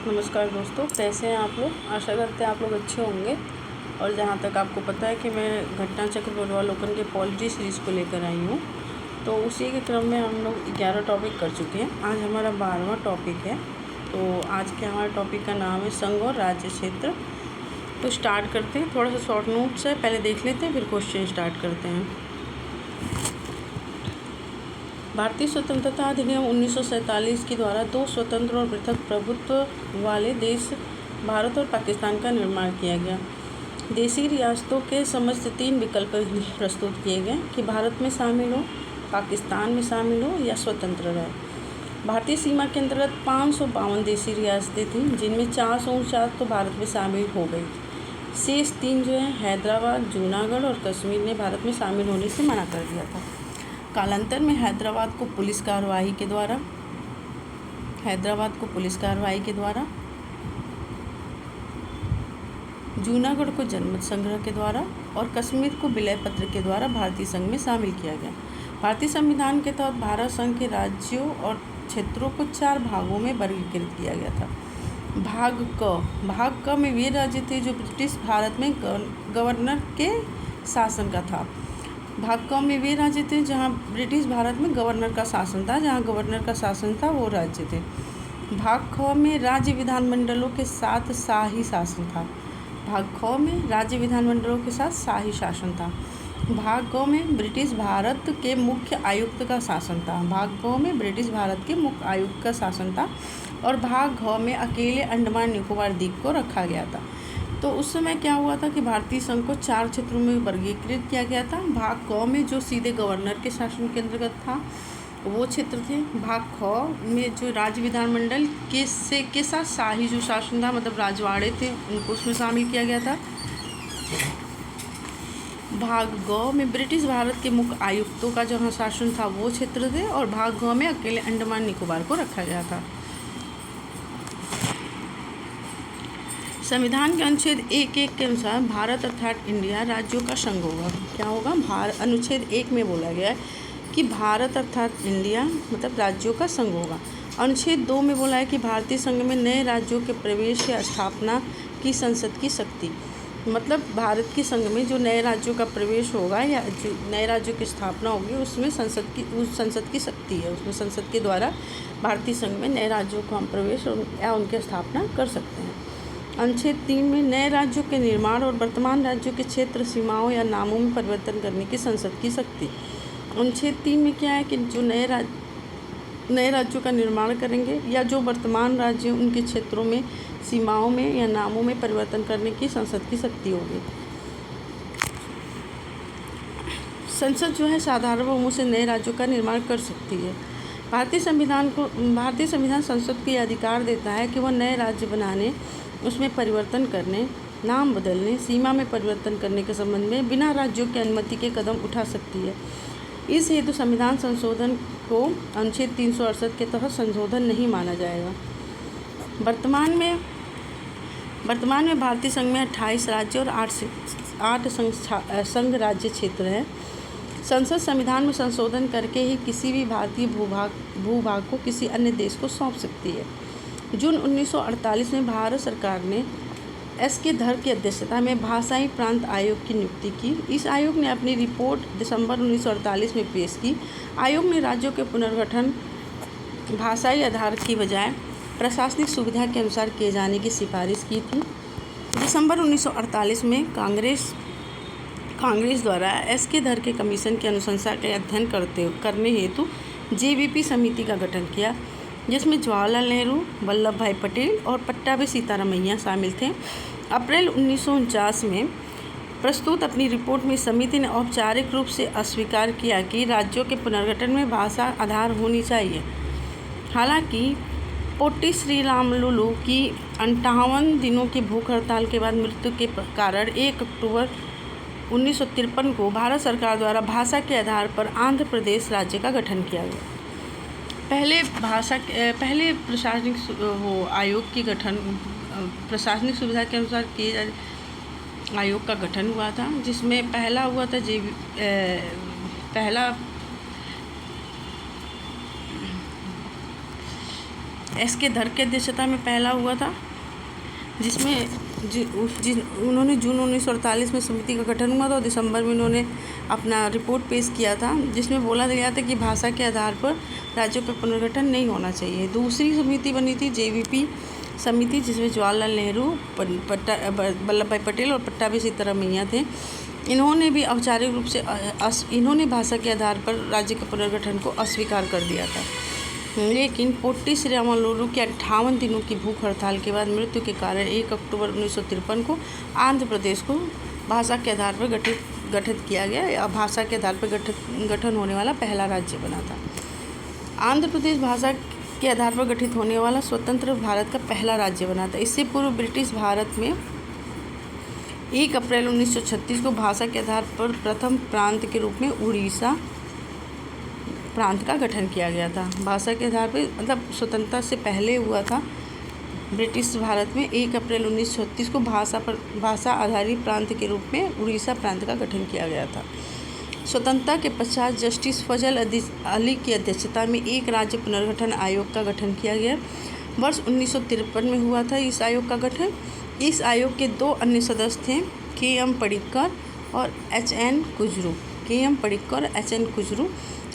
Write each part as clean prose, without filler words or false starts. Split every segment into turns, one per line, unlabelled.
नमस्कार दोस्तों, कैसे हैं आप लोग। आशा करते हैं आप लोग अच्छे होंगे। और जहाँ तक आपको पता है कि मैं घटना चक्र पूर्वावलोकन के पॉलिटी सीरीज़ को लेकर आई हूँ, तो उसी के क्रम में हम लोग 11 टॉपिक कर चुके हैं। आज हमारा 12वां टॉपिक है। तो आज के हमारे टॉपिक का नाम है संघ और राज्य क्षेत्र। तो स्टार्ट करते हैं। थोड़ा सा शॉर्ट नोट्स है, पहले देख लेते हैं, फिर क्वेश्चन स्टार्ट करते हैं। भारतीय स्वतंत्रता अधिनियम 1947 के द्वारा दो स्वतंत्र और पृथक प्रभुत्व वाले देश भारत और पाकिस्तान का निर्माण किया गया। देशी रियासतों के समस्त 3 विकल्प प्रस्तुत किए गए कि भारत में शामिल हो, पाकिस्तान में शामिल हो या स्वतंत्र रहे। भारतीय सीमा के अंतर्गत 552 देशी रियासतें थीं, जिनमें 449 तो भारत में शामिल हो गई। शेष 3 जो हैं हैदराबाद, जूनागढ़ और कश्मीर ने भारत में शामिल होने से मना कर दिया था। कालांतर में हैदराबाद को पुलिस कार्रवाई के द्वारा, जूनागढ़ को जनमत संग्रह के द्वारा और कश्मीर को विलय पत्र के द्वारा भारतीय संघ में शामिल किया गया। भारतीय संविधान के तहत भारत संघ के राज्यों और क्षेत्रों को 4 भागों में वर्गीकृत किया गया था। भाग क में वे राज्य थे जो ब्रिटिश भारत में गवर्नर के शासन का था। भाग क में वे राज्य थे जहां ब्रिटिश भारत में गवर्नर का शासन था, जहां गवर्नर का शासन था वो राज्य थे। भाग ख में राज्य विधानमंडलों के साथ शाही शासन था। भाग ख में राज्य विधानमंडलों के साथ शाही शासन था। भाग ग में ब्रिटिश भारत के मुख्य आयुक्त का शासन था। भाग ग में ब्रिटिश भारत के मुख्य आयुक्त का शासन था। और भाग घ में अकेले अंडमान निकोबार द्वीप को रखा गया था। तो उस समय क्या हुआ था कि भारतीय संघ को 4 क्षेत्रों में वर्गीकृत किया गया था। भाग क में जो सीधे गवर्नर के शासन के अंतर्गत था वो क्षेत्र थे। भाग ख में जो राज्य विधानमंडल के साथ शाही जो शासन था, मतलब राजवाड़े थे, उनको उसमें शामिल किया गया था। भाग ग में ब्रिटिश भारत के मुख्य आयुक्तों का जहाँ शासन था वो क्षेत्र थे। और भाग घ में अकेले अंडमान निकोबार को रखा गया था। संविधान के अनुच्छेद 1(1) के अनुसार भारत अर्थात इंडिया राज्यों का संघ होगा। क्या होगा? अनुच्छेद 1 में बोला गया है कि भारत अर्थात इंडिया मतलब राज्यों का संघ होगा। अनुच्छेद 2 में बोला है कि भारतीय संघ में नए राज्यों के प्रवेश या स्थापना की संसद की शक्ति, मतलब भारत के संघ में जो नए राज्यों का प्रवेश होगा या जो नए राज्यों की स्थापना होगी उसमें संसद की शक्ति है। उसमें संसद के द्वारा भारतीय संघ में नए राज्यों का हम प्रवेश या उनकी स्थापना कर सकते हैं। अनुच्छेद 3 में नए राज्यों के निर्माण और वर्तमान राज्यों के क्षेत्र सीमाओं या नामों में परिवर्तन करने की संसद की शक्ति। अनुच्छेद 3 में क्या है कि जो नए राज्यों का निर्माण करेंगे या जो वर्तमान राज्य उनके क्षेत्रों में सीमाओं में या नामों में परिवर्तन करने की संसद की शक्ति होगी। संसद जो है साधारण बहुमत से नए राज्यों का निर्माण कर सकती है। भारतीय संविधान संसद को यह अधिकार देता है कि वह नए राज्य बनाने, उसमें परिवर्तन करने, नाम बदलने, सीमा में परिवर्तन करने के संबंध में बिना राज्यों की अनुमति के कदम उठा सकती है। इस हेतु संविधान संशोधन को अनुच्छेद 368 के तहत संशोधन नहीं माना जाएगा। वर्तमान में भारतीय संघ में 28 राज्य और 8 संघ राज्य क्षेत्र हैं। संसद संविधान में संशोधन करके ही किसी भी भारतीय भूभाग को किसी अन्य देश को सौंप सकती है। जून 1948 में भारत सरकार ने S.K. धर की अध्यक्षता में भाषाई प्रांत आयोग की नियुक्ति की। इस आयोग ने अपनी रिपोर्ट दिसंबर 1948 में पेश की। आयोग ने राज्यों के पुनर्गठन भाषाई आधार की बजाय प्रशासनिक सुविधा के अनुसार किए जाने की सिफारिश की थी। दिसंबर 1948 में कांग्रेस द्वारा S.K. धर के कमीशन की अनुशंसा के अध्ययन करने हेतु JVP समिति का गठन किया, जिसमें जवाहरलाल नेहरू, वल्लभ भाई पटेल और पट्टाभी सीतारामैया शामिल थे। अप्रैल 1949 में प्रस्तुत अपनी रिपोर्ट में समिति ने औपचारिक रूप से अस्वीकार किया कि राज्यों के पुनर्गठन में भाषा आधार होनी चाहिए। हालांकि पोट्टी श्रीरामुलु की 58 दिनों की भूख हड़ताल के बाद मृत्यु के कारण 1 अक्टूबर 1953 को भारत सरकार द्वारा भाषा के आधार पर आंध्र प्रदेश राज्य का गठन किया गया। पहले प्रशासनिक आयोग की गठन प्रशासनिक सुविधा के अनुसार किए आयोग का गठन हुआ था, जिसमें पहला हुआ था SK धर की अध्यक्षता में पहला हुआ था, जिसमें उन्होंने जून 1948 में समिति का गठन हुआ था और दिसंबर में उन्होंने अपना रिपोर्ट पेश किया था, जिसमें बोला गया था कि भाषा के आधार पर राज्यों का पुनर्गठन नहीं होना चाहिए। दूसरी समिति बनी थी JVP समिति, जिसमें जवाहरलाल नेहरू, वल्लभ भाई पटेल और पट्टाभी सीतारामैया थे। इन्होंने भी औपचारिक रूप से इन्होंने भाषा के आधार पर राज्य के पुनर्गठन को अस्वीकार कर दिया था। लेकिन पोट्टी श्रीरामुलु के 58 दिनों की भूख हड़ताल के बाद मृत्यु के कारण 1 अक्टूबर 1953 को आंध्र प्रदेश को भाषा के आधार पर गठित किया गया या भाषा के आधार पर गठन होने वाला पहला राज्य बना था। आंध्र प्रदेश भाषा के आधार पर गठित होने वाला स्वतंत्र भारत का पहला राज्य बना था। इससे पूर्व ब्रिटिश भारत में 1 अप्रैल 1936 को भाषा के आधार पर प्रथम प्रांत के रूप में उड़ीसा प्रांत का गठन किया गया था। भाषा के आधार पर मतलब स्वतंत्रता से पहले हुआ था ब्रिटिश भारत में 1 अप्रैल 1936 को भाषा आधारित प्रांत के रूप में उड़ीसा प्रांत का गठन किया गया था। स्वतंत्रता के पश्चात जस्टिस फजल अली की अध्यक्षता में एक राज्य पुनर्गठन आयोग का गठन किया गया। वर्ष 1953 में हुआ था इस आयोग का गठन। इस आयोग के 2 अन्य सदस्य थे, KM पडिक्कर और HN कुजरू।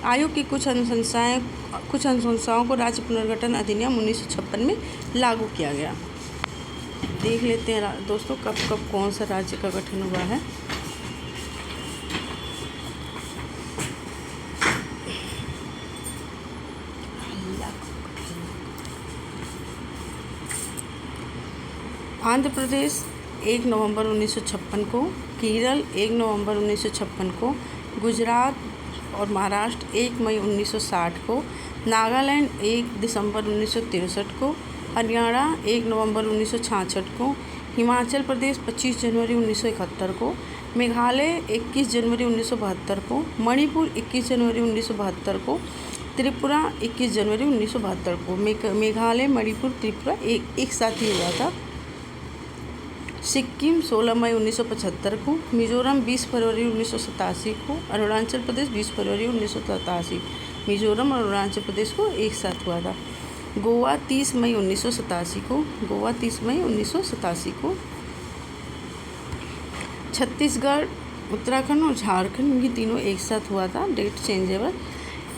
आयोग की कुछ अनुशंसाओं को राज्य पुनर्गठन अधिनियम 1956 में लागू किया गया। देख लेते हैं दोस्तों कब कौन सा राज्य का गठन हुआ है। आंध्र प्रदेश 1 नवंबर 1956 को, केरल 1 नवंबर 1956 को, गुजरात और महाराष्ट्र 1 मई 1960 को, नागालैंड 1 दिसंबर 1963 को, हरियाणा 1 नवंबर 1966 को, हिमाचल प्रदेश 25 जनवरी 1971 को, मेघालय 21 जनवरी 1972 को, मणिपुर 21 जनवरी 1972 को, त्रिपुरा 21 जनवरी 1972 को। मेघालय, मणिपुर, त्रिपुरा एक साथ ही हुआ था। सिक्किम 16 मई 1975 को, मिजोरम 20 फरवरी 1987 को, अरुणाचल प्रदेश 20 फरवरी 1987। मिजोरम और अरुणाचल प्रदेश को एक साथ हुआ था। गोवा 30 मई 1987 को, छत्तीसगढ़, उत्तराखंड और झारखंड ये तीनों एक साथ हुआ था। Date changeable.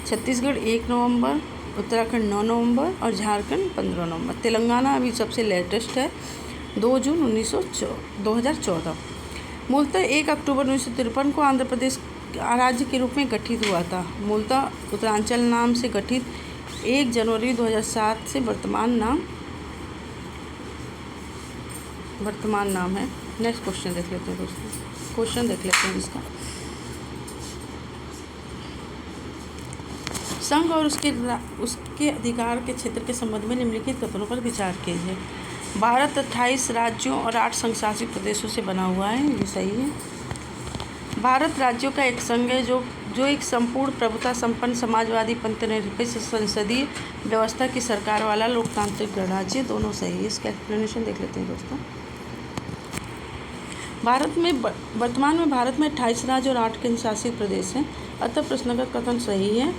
छत्तीसगढ़ 1 नवंबर, उत्तराखंड 9 नवंबर और झारखंड 15 नवंबर। तेलंगाना अभी सबसे लेटेस्ट है, 2 जून 2014। मूलतः 1 अक्टूबर 1953 को आंध्र प्रदेश राज्य के रूप में गठित हुआ था। मूलतः उत्तरांचल नाम से गठित 1 जनवरी 2007 से वर्तमान नाम है। नेक्स्ट क्वेश्चन देख लेते हैं दोस्तों। क्वेश्चन देख लेते हैं इसका। संघ और उसके अधिकार के क्षेत्र के संबंध में निम्नलिखित कथनों पर विचार कीजिए। भारत 28 राज्यों और 8 संघशासित प्रदेशों से बना हुआ है, ये सही है। भारत राज्यों का एक संघ है जो एक संपूर्ण प्रभुता संपन्न समाजवादी पंथनिरपेक्ष संसदीय व्यवस्था की सरकार वाला लोकतांत्रिक गणराज्य, दोनों सही है। इसका एक्सप्लेनेशन देख लेते हैं दोस्तों। वर्तमान में भारत में 28 राज्य और 8 केंद्रशासित प्रदेश हैं, अतः प्रश्नगत कथन सही है।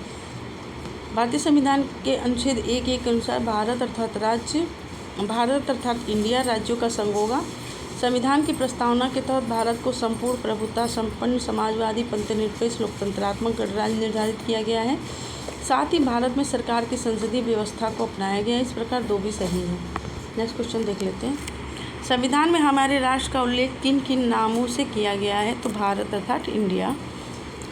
भारतीय संविधान के अनुच्छेद 1 के अनुसार भारत अर्थात इंडिया राज्यों का संघ होगा। संविधान की प्रस्तावना के तहत भारत को संपूर्ण प्रभुता संपन्न समाजवादी पंथनिरपेक्ष लोकतंत्रात्मक गणराज्य निर्धारित किया गया है। साथ ही भारत में सरकार की संसदीय व्यवस्था को अपनाया गया है। इस प्रकार 2 भी सही है। नेक्स्ट क्वेश्चन देख लेते हैं। संविधान में हमारे राष्ट्र का उल्लेख किन किन नामों से किया गया है? तो भारत अर्थात इंडिया।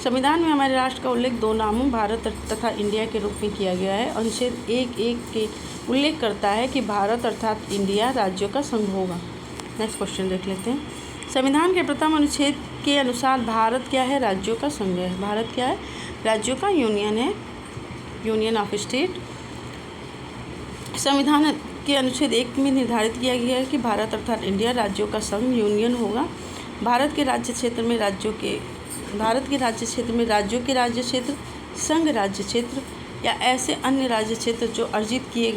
संविधान में हमारे राष्ट्र का उल्लेख 2 नामों भारत तथा इंडिया के रूप में किया गया है। अनुच्छेद 1 के उल्लेख करता है कि भारत अर्थात इंडिया राज्यों का संघ होगा। नेक्स्ट क्वेश्चन देख लेते हैं। संविधान के प्रथम अनुच्छेद के अनुसार भारत क्या है? राज्यों का संघ है। भारत क्या है? राज्यों का यूनियन है, यूनियन ऑफ स्टेट। संविधान के अनुच्छेद 1 में निर्धारित किया गया है कि भारत अर्थात इंडिया राज्यों का संघ यूनियन होगा। भारत के राज्य क्षेत्र में राज्यों के राज्य क्षेत्र, संघ राज्य क्षेत्र या ऐसे अन्य राज्य क्षेत्र जो अर्जित किए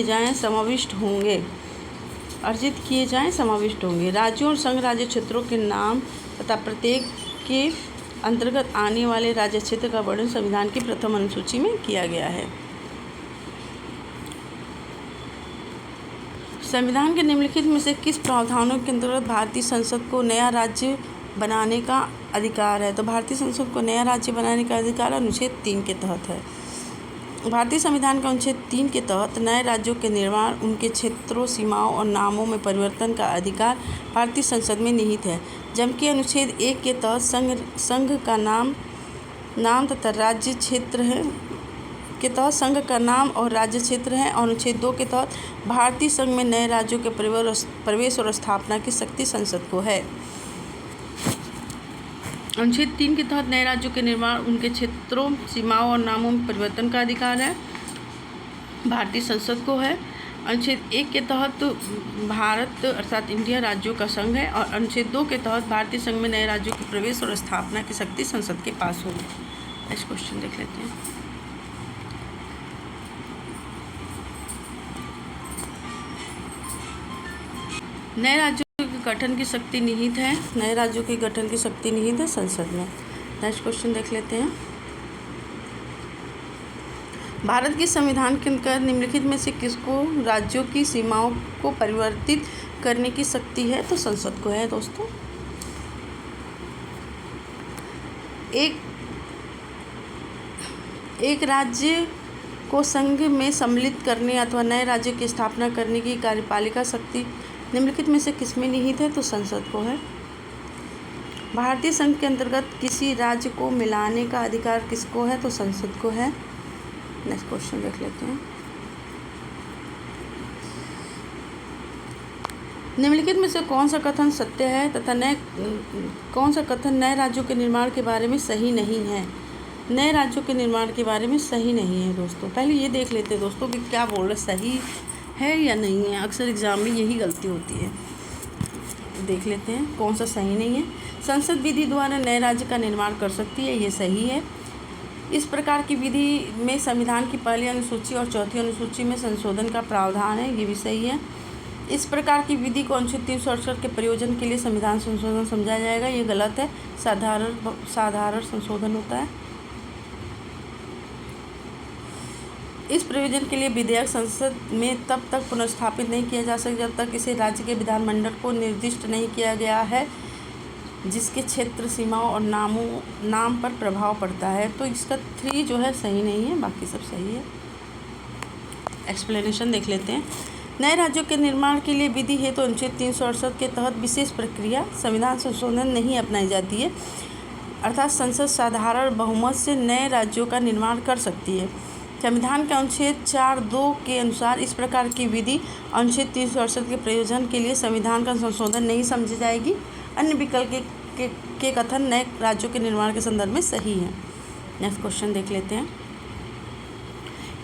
जाएं समाविष्ट होंगे। राज्यों और संघ राज्य क्षेत्रों के नाम तथा प्रत्येक के अंतर्गत आने वाले राज्य क्षेत्र का वर्णन संविधान की प्रथम अनुसूची में किया गया है। संविधान के निम्नलिखित में से किस प्रावधानों के अंतर्गत भारतीय संसद को नया राज्य बनाने का अधिकार है? तो भारतीय संसद को नया राज्य बनाने का अधिकार अनुच्छेद 3 के तहत है। भारतीय संविधान का अनुच्छेद 3 के तहत नए राज्यों के निर्माण, उनके क्षेत्रों, सीमाओं और नामों में परिवर्तन का अधिकार भारतीय संसद में निहित है, जबकि अनुच्छेद 1 के तहत संघ का नाम तथा राज्य क्षेत्र है के तहत संघ का नाम और राज्य क्षेत्र है, और अनुच्छेद 2 के तहत भारतीय संघ में नए राज्यों के प्रवेश और स्थापना की शक्ति संसद को है। अनुच्छेद 3 के तहत नए राज्यों के निर्माण, उनके क्षेत्रों, सीमाओं और नामों में परिवर्तन का अधिकार है भारतीय संसद को है। अनुच्छेद 1 के तहत भारत अर्थात इंडिया राज्यों का संघ है, और अनुच्छेद 2 के तहत भारतीय संघ में नए राज्यों के प्रवेश और स्थापना की शक्ति संसद के पास होगी। नेक्स्ट क्वेश्चन देख लेते हैं। नए राज्यों के गठन की शक्ति निहित है, नए राज्यों के गठन की शक्ति निहित है संसद में। नेक्स्ट क्वेश्चन देख लेते हैं। भारत के संविधान के अंतर्गत निम्नलिखित में से किसको राज्यों की सीमाओं को परिवर्तित करने की शक्ति है? तो संसद को है दोस्तों। एक राज्य को संघ में सम्मिलित करने अथवा नए राज्य की स्थापना करने की कार्यपालिका शक्ति निम्नलिखित में से किसमें निहित है? तो संसद को है। भारतीय संघ के अंतर्गत किसी राज्य को मिलाने का अधिकार किसको है? तो संसद को है। नेक्स्ट क्वेश्चन देख लेते हैं। निम्नलिखित में से कौन सा कथन सत्य है तथा कौन सा कथन नए राज्यों के निर्माण के बारे में सही नहीं है? नए राज्यों के निर्माण के बारे में सही नहीं है दोस्तों। पहले ये देख लेते हैं दोस्तों कि क्या बोल रहे, सही है या नहीं है। अक्सर एग्जाम में यही गलती होती है। देख लेते हैं कौन सा सही नहीं है। संसद विधि द्वारा नए राज्य का निर्माण कर सकती है, ये सही है। इस प्रकार की विधि में संविधान की पहली अनुसूची और चौथी अनुसूची में संशोधन का प्रावधान है, ये भी सही है। इस प्रकार की विधि को अनुच्छेद 368 के प्रयोजन के लिए संविधान संशोधन समझा जाएगा, ये गलत है। साधारण संशोधन होता है। इस प्रयोजन के लिए विधेयक संसद में तब तक पुनर्स्थापित नहीं किया जा सकता जब तक इसे राज्य के विधानमंडल को निर्दिष्ट नहीं किया गया है जिसके क्षेत्र, सीमाओं और नाम पर प्रभाव पड़ता है। तो इसका 3 जो है सही नहीं है, बाकी सब सही है। एक्सप्लेनेशन देख लेते हैं। नए राज्यों के निर्माण के लिए विधि है तो अनुच्छेद 368 के तहत विशेष प्रक्रिया संविधान संशोधन नहीं अपनाई जाती है, अर्थात संसद साधारण बहुमत से नए राज्यों का निर्माण कर सकती है। संविधान के अनुच्छेद 4(2) के अनुसार इस प्रकार की विधि अनुच्छेद 368 के प्रयोजन के लिए संविधान का संशोधन नहीं समझी जाएगी। अन्य विकल्प के कथन नए राज्यों के निर्माण के संदर्भ में सही है। नेक्स्ट क्वेश्चन देख लेते हैं।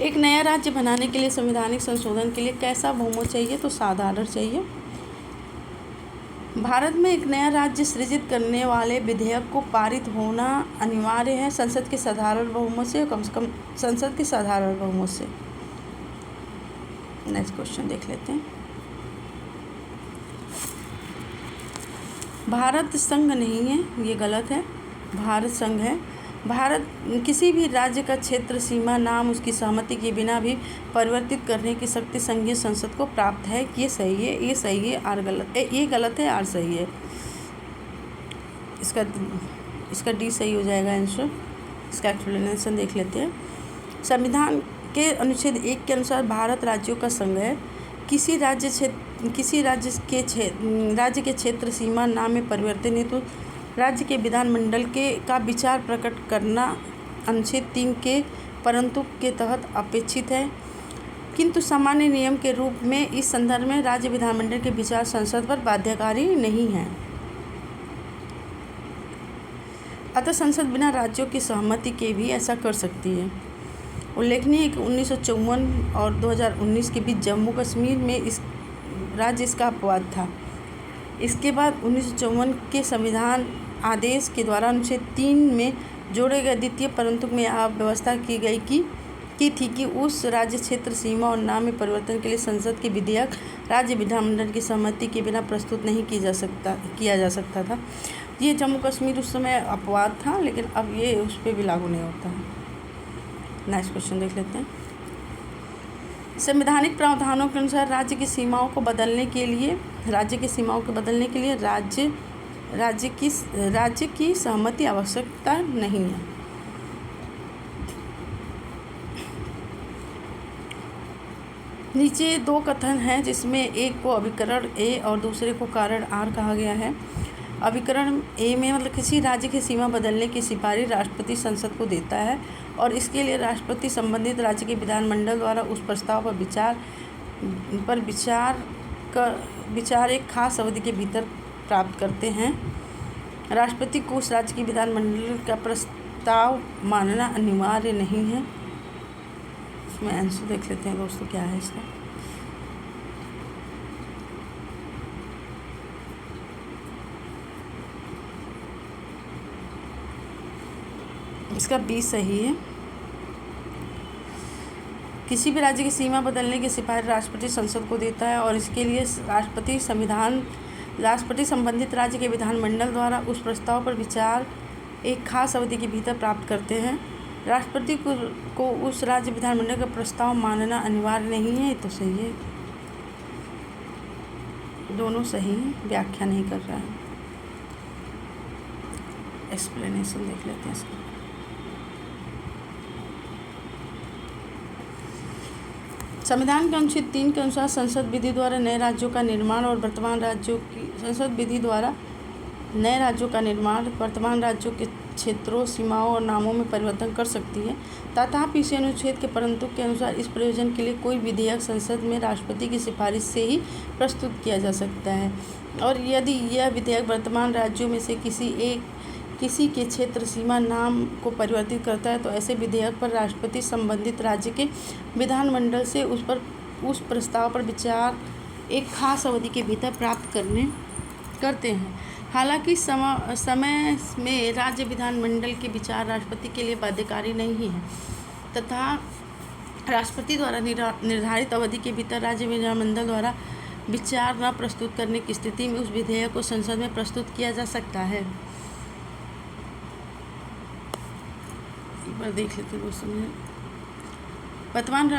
एक नया राज्य बनाने के लिए संवैधानिक संशोधन के लिए कैसा बहुमत चाहिए? तो साधारण चाहिए। भारत में एक नया राज्य सृजित करने वाले विधेयक को पारित होना अनिवार्य है संसद के साधारण बहुमत से, कम से कम संसद के साधारण बहुमत से। नेक्स्ट क्वेश्चन देख लेते हैं। भारत संघ नहीं है, ये गलत है। भारत संघ है। भारत किसी भी राज्य का क्षेत्र, सीमा, नाम उसकी सहमति के बिना भी परिवर्तित करने की शक्ति संघीय संसद को प्राप्त है। ये सही है, ये सही है। आर गलत है, ये गलत है, आर सही है। इसका डी सही हो जाएगा आंसर। इसका एक्सप्लेनेशन देख लेते हैं। संविधान के अनुच्छेद 1 के अनुसार भारत राज्यों का संघ है। किसी राज्य के क्षेत्र, सीमा, नाम में परिवर्तन हेतु राज्य के विधानमंडल का विचार प्रकट करना अनुच्छेद 3 के परंतु के तहत अपेक्षित है, किंतु सामान्य नियम के रूप में इस संदर्भ में राज्य विधानमंडल के विचार संसद पर बाध्यकारी नहीं है। अतः संसद बिना राज्यों की सहमति के भी ऐसा कर सकती है। उल्लेखनीय है कि 1954 और 2019 के बीच जम्मू कश्मीर में इसका अपवाद था। इसके बाद 1954 के संविधान आदेश के द्वारा अनुच्छेद 3 में जोड़े गए द्वितीय परंतु में व्यवस्था की थी कि उस राज्य, क्षेत्र, सीमा और नाम में परिवर्तन के लिए संसद के विधेयक राज्य विधानमंडल की सहमति के बिना प्रस्तुत नहीं किया जा सकता था। ये जम्मू कश्मीर उस समय अपवाद था, लेकिन अब ये उस पर भी लागू नहीं होता है। नेक्स्ट क्वेश्चन देख लेते हैं। संवैधानिक प्रावधानों के अनुसार राज्य की सीमाओं को बदलने के लिए राज्य की सहमति आवश्यकता नहीं है। नीचे दो कथन हैं जिसमें एक को अभिकरण ए और दूसरे को कारण आर कहा गया है। अभिकरण ए में मतलब किसी राज्य की सीमा बदलने की सिफारिश राष्ट्रपति संसद को देता है और इसके लिए राष्ट्रपति संबंधित राज्य के विधानमंडल द्वारा उस प्रस्ताव पर विचार एक खास अवधि के भीतर प्राप्त करते हैं। राष्ट्रपति को उस राज्य के विधानमंडल का प्रस्ताव मानना अनिवार्य नहीं है। इसमें आंसर देख लेते हैं दोस्तों क्या है इसका। इसका बी सही है। किसी भी राज्य की सीमा बदलने की सिफारिश राष्ट्रपति संसद को देता है और इसके लिए राष्ट्रपति संबंधित राज्य के विधानमंडल द्वारा उस प्रस्ताव पर विचार एक खास अवधि के भीतर प्राप्त करते हैं। राष्ट्रपति को उस राज्य विधानमंडल का प्रस्ताव मानना अनिवार्य नहीं है। ये तो सही है, दोनों सही हैं, व्याख्या नहीं कर रहा है। एक्सप्लेनेशन देख लेते हैं इसका। संविधान के अनुच्छेद 3 के अनुसार संसद विधि द्वारा नए राज्यों का निर्माण और वर्तमान राज्यों के क्षेत्रों, सीमाओं और नामों में परिवर्तन कर सकती है। तथापि इस अनुच्छेद के परंतु के अनुसार इस प्रयोजन के लिए कोई विधेयक संसद में राष्ट्रपति की सिफारिश से ही प्रस्तुत किया जा सकता है और यदि यह विधेयक वर्तमान राज्यों में से किसी के क्षेत्र, सीमा, नाम को परिवर्तित करता है तो ऐसे विधेयक पर राष्ट्रपति संबंधित राज्य के विधानमंडल से उस प्रस्ताव पर विचार एक खास अवधि के भीतर प्राप्त करते हैं। हालांकि समय में राज्य विधानमंडल के विचार राष्ट्रपति के लिए बाध्यकारी नहीं है तथा राष्ट्रपति द्वारा निर्धारित अवधि के भीतर राज्य विधानमंडल द्वारा विचार न प्रस्तुत करने की स्थिति में उस विधेयक को संसद में प्रस्तुत किया जा सकता है। देख लेते हैं दोस्तों, वर्तमान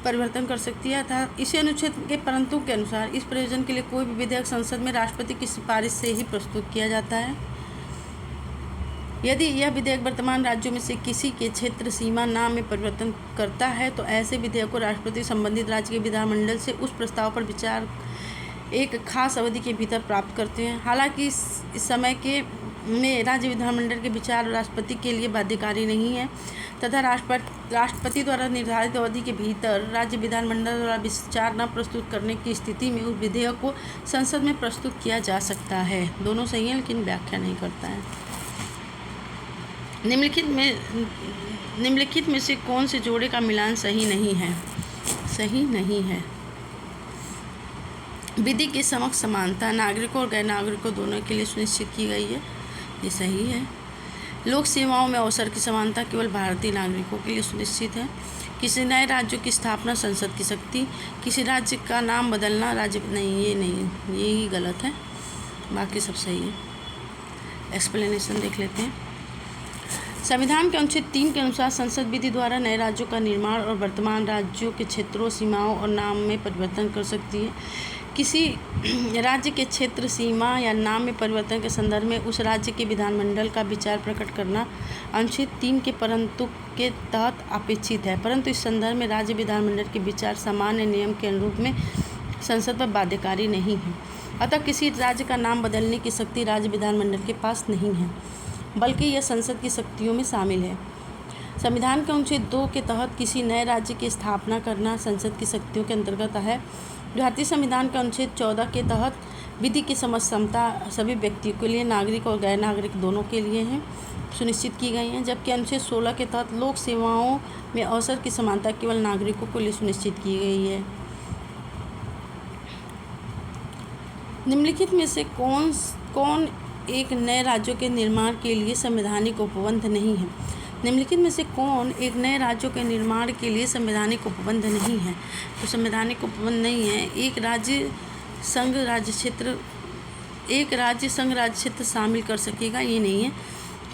परिवर्तन कर सकती है था। इसी अनुच्छेद के परंतु के अनुसार इस प्रयोजन के लिए कोई भी विधेयक संसद में राष्ट्रपति की सिफारिश से ही प्रस्तुत किया जाता है। यदि यह विधेयक वर्तमान राज्यों में से किसी के क्षेत्र, सीमा, नाम में परिवर्तन करता है तो ऐसे विधेयक को राष्ट्रपति संबंधित राज्य के विधानमंडल से उस प्रस्ताव पर विचार एक खास अवधि के भीतर प्राप्त करते हैं। हालांकि इस समय में राज्य विधानमंडल के विचार राष्ट्रपति के लिए बाध्यकारी नहीं है तथा राष्ट्रपति द्वारा निर्धारित अवधि के भीतर राज्य विधानमंडल द्वारा विचार न प्रस्तुत करने की स्थिति में उस विधेयक को संसद में प्रस्तुत किया जा सकता है। दोनों सही हैं लेकिन व्याख्या नहीं करता है। निम्नलिखित में से कौन से जोड़े का मिलान सही नहीं है? विधि के समक्ष समानता नागरिकों और गैर नागरिकों दोनों के लिए सुनिश्चित की गई है। ये सही है। लोक सेवाओं में अवसर की समानता केवल भारतीय नागरिकों के लिए सुनिश्चित है। किसी नए राज्य की स्थापना संसद की शक्ति, किसी राज्य का नाम बदलना राज्य नहीं, ये ही गलत है, बाकी सब सही है। एक्सप्लेनेशन देख लेते हैं। संविधान के अनुच्छेद 3 के अनुसार संसद विधि द्वारा नए राज्यों का निर्माण और वर्तमान राज्यों के क्षेत्रों, सीमाओं और नाम में परिवर्तन कर सकती है। किसी राज्य के क्षेत्र, सीमा या नाम में परिवर्तन के संदर्भ में उस राज्य के विधानमंडल का विचार प्रकट करना अनुच्छेद 3 के परंतु के तहत अपेक्षित है, परंतु इस संदर्भ में राज्य विधानमंडल के विचार सामान्य नियम के अनुरूप में संसद पर बाध्यकारी नहीं है। अतः किसी राज्य का नाम बदलने की शक्ति राज्य विधानमंडल के पास नहीं है, बल्कि यह संसद की शक्तियों में शामिल है। संविधान के अनुच्छेद 2 के तहत किसी नए राज्य की स्थापना करना संसद की शक्तियों के अंतर्गत है। भारतीय संविधान के अनुच्छेद 14 के तहत विधि की समता सभी व्यक्तियों के लिए, नागरिक और गैर नागरिक दोनों के लिए है, सुनिश्चित की गई हैं, जबकि अनुच्छेद 16 के तहत लोक सेवाओं में अवसर की समानता केवल नागरिकों के लिए सुनिश्चित की गई है। निम्नलिखित में से कौन एक नए राज्यों के निर्माण के लिए संवैधानिक उपबंध नहीं है? निम्नलिखित में से कौन एक नए राज्यों के निर्माण के लिए संवैधानिक उपबंध नहीं है? तो संवैधानिक उपबंध नहीं है। एक राज्य संघ राज्य क्षेत्र शामिल कर सकेगा, ये नहीं है।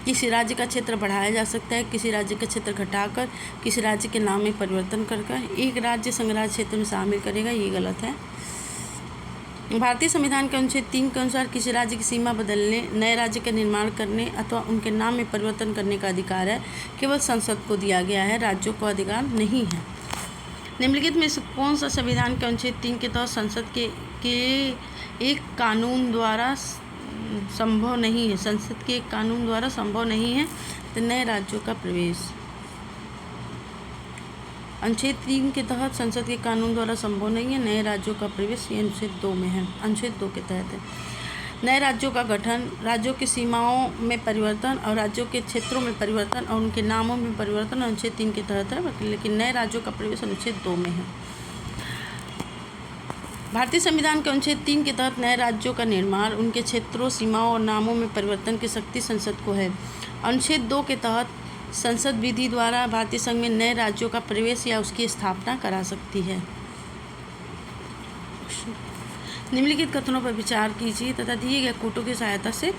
किसी राज्य का क्षेत्र बढ़ाया जा सकता है किसी राज्य का क्षेत्र घटाकर, किसी राज्य के नाम में परिवर्तन कर एक राज्य संघराज्य क्षेत्र में शामिल करेगा, ये गलत है। भारतीय संविधान के अनुच्छेद 3 के अनुसार किसी राज्य की सीमा बदलने, नए राज्य का निर्माण करने अथवा उनके नाम में परिवर्तन करने का अधिकार है केवल संसद को दिया गया है, राज्यों को अधिकार नहीं है। निम्नलिखित में से कौन सा संविधान के अनुच्छेद 3 के तहत संसद के एक कानून द्वारा संभव नहीं है? संसद के एक कानून द्वारा संभव नहीं है तो नए राज्यों का प्रवेश। अनुच्छेद 3 के तहत संसद के कानून द्वारा संभव नहीं है नए राज्यों का प्रवेश, ये अनुच्छेद 2 में है, अनुच्छेद 2 के तहत है। नए राज्यों का गठन, राज्यों की सीमाओं में परिवर्तन और राज्यों के क्षेत्रों में परिवर्तन और उनके नामों में परिवर्तन अनुच्छेद 3 के तहत है, लेकिन नए राज्यों का प्रवेश अनुच्छेद 2 में है। भारतीय संविधान के अनुच्छेद 3 के तहत नए राज्यों का निर्माण, उनके क्षेत्रों, सीमाओं और नामों में परिवर्तन की शक्ति संसद को है। अनुच्छेद 2 के तहत संसद विधि द्वारा भारतीय संघ में नए राज्यों का प्रवेश या उसकी स्थापना करा सकती है। निम्नलिखित कथनों पर विचार कीजिए तथा दिए गए कोटों की सहायता से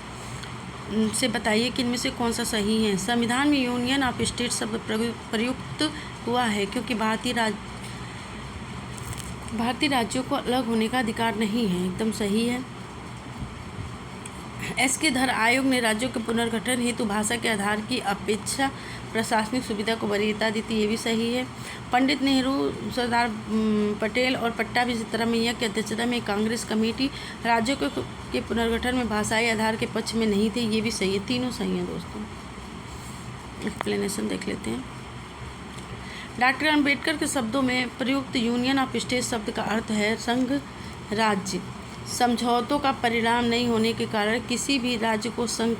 बताइए कि इनमें से कौन सा सही है। संविधान में यूनियन ऑफ स्टेट शब्द प्रयुक्त हुआ है क्योंकि भारतीय राज्यों को अलग होने का अधिकार नहीं है, एकदम सही है। एस के धर आयोग ने राज्यों के पुनर्गठन हेतु भाषा के आधार की अपेक्षा प्रशासनिक सुविधा को वरीयता दी थी, ये भी सही है। पंडित नेहरू, सरदार पटेल और पट्टाभी सिद्धरामैया की अध्यक्षता में कांग्रेस कमेटी राज्यों के पुनर्गठन में भाषाई आधार के पक्ष में नहीं थे, ये भी सही है। तीनों सही हैं दोस्तों। एक्सप्लेनेशन देख लेते हैं। डॉक्टर अम्बेडकर के शब्दों में प्रयुक्त यूनियन ऑफ स्टेट शब्द का अर्थ है संघ राज्य। समझौतों का परिणाम नहीं होने के कारण किसी भी राज्य को संघ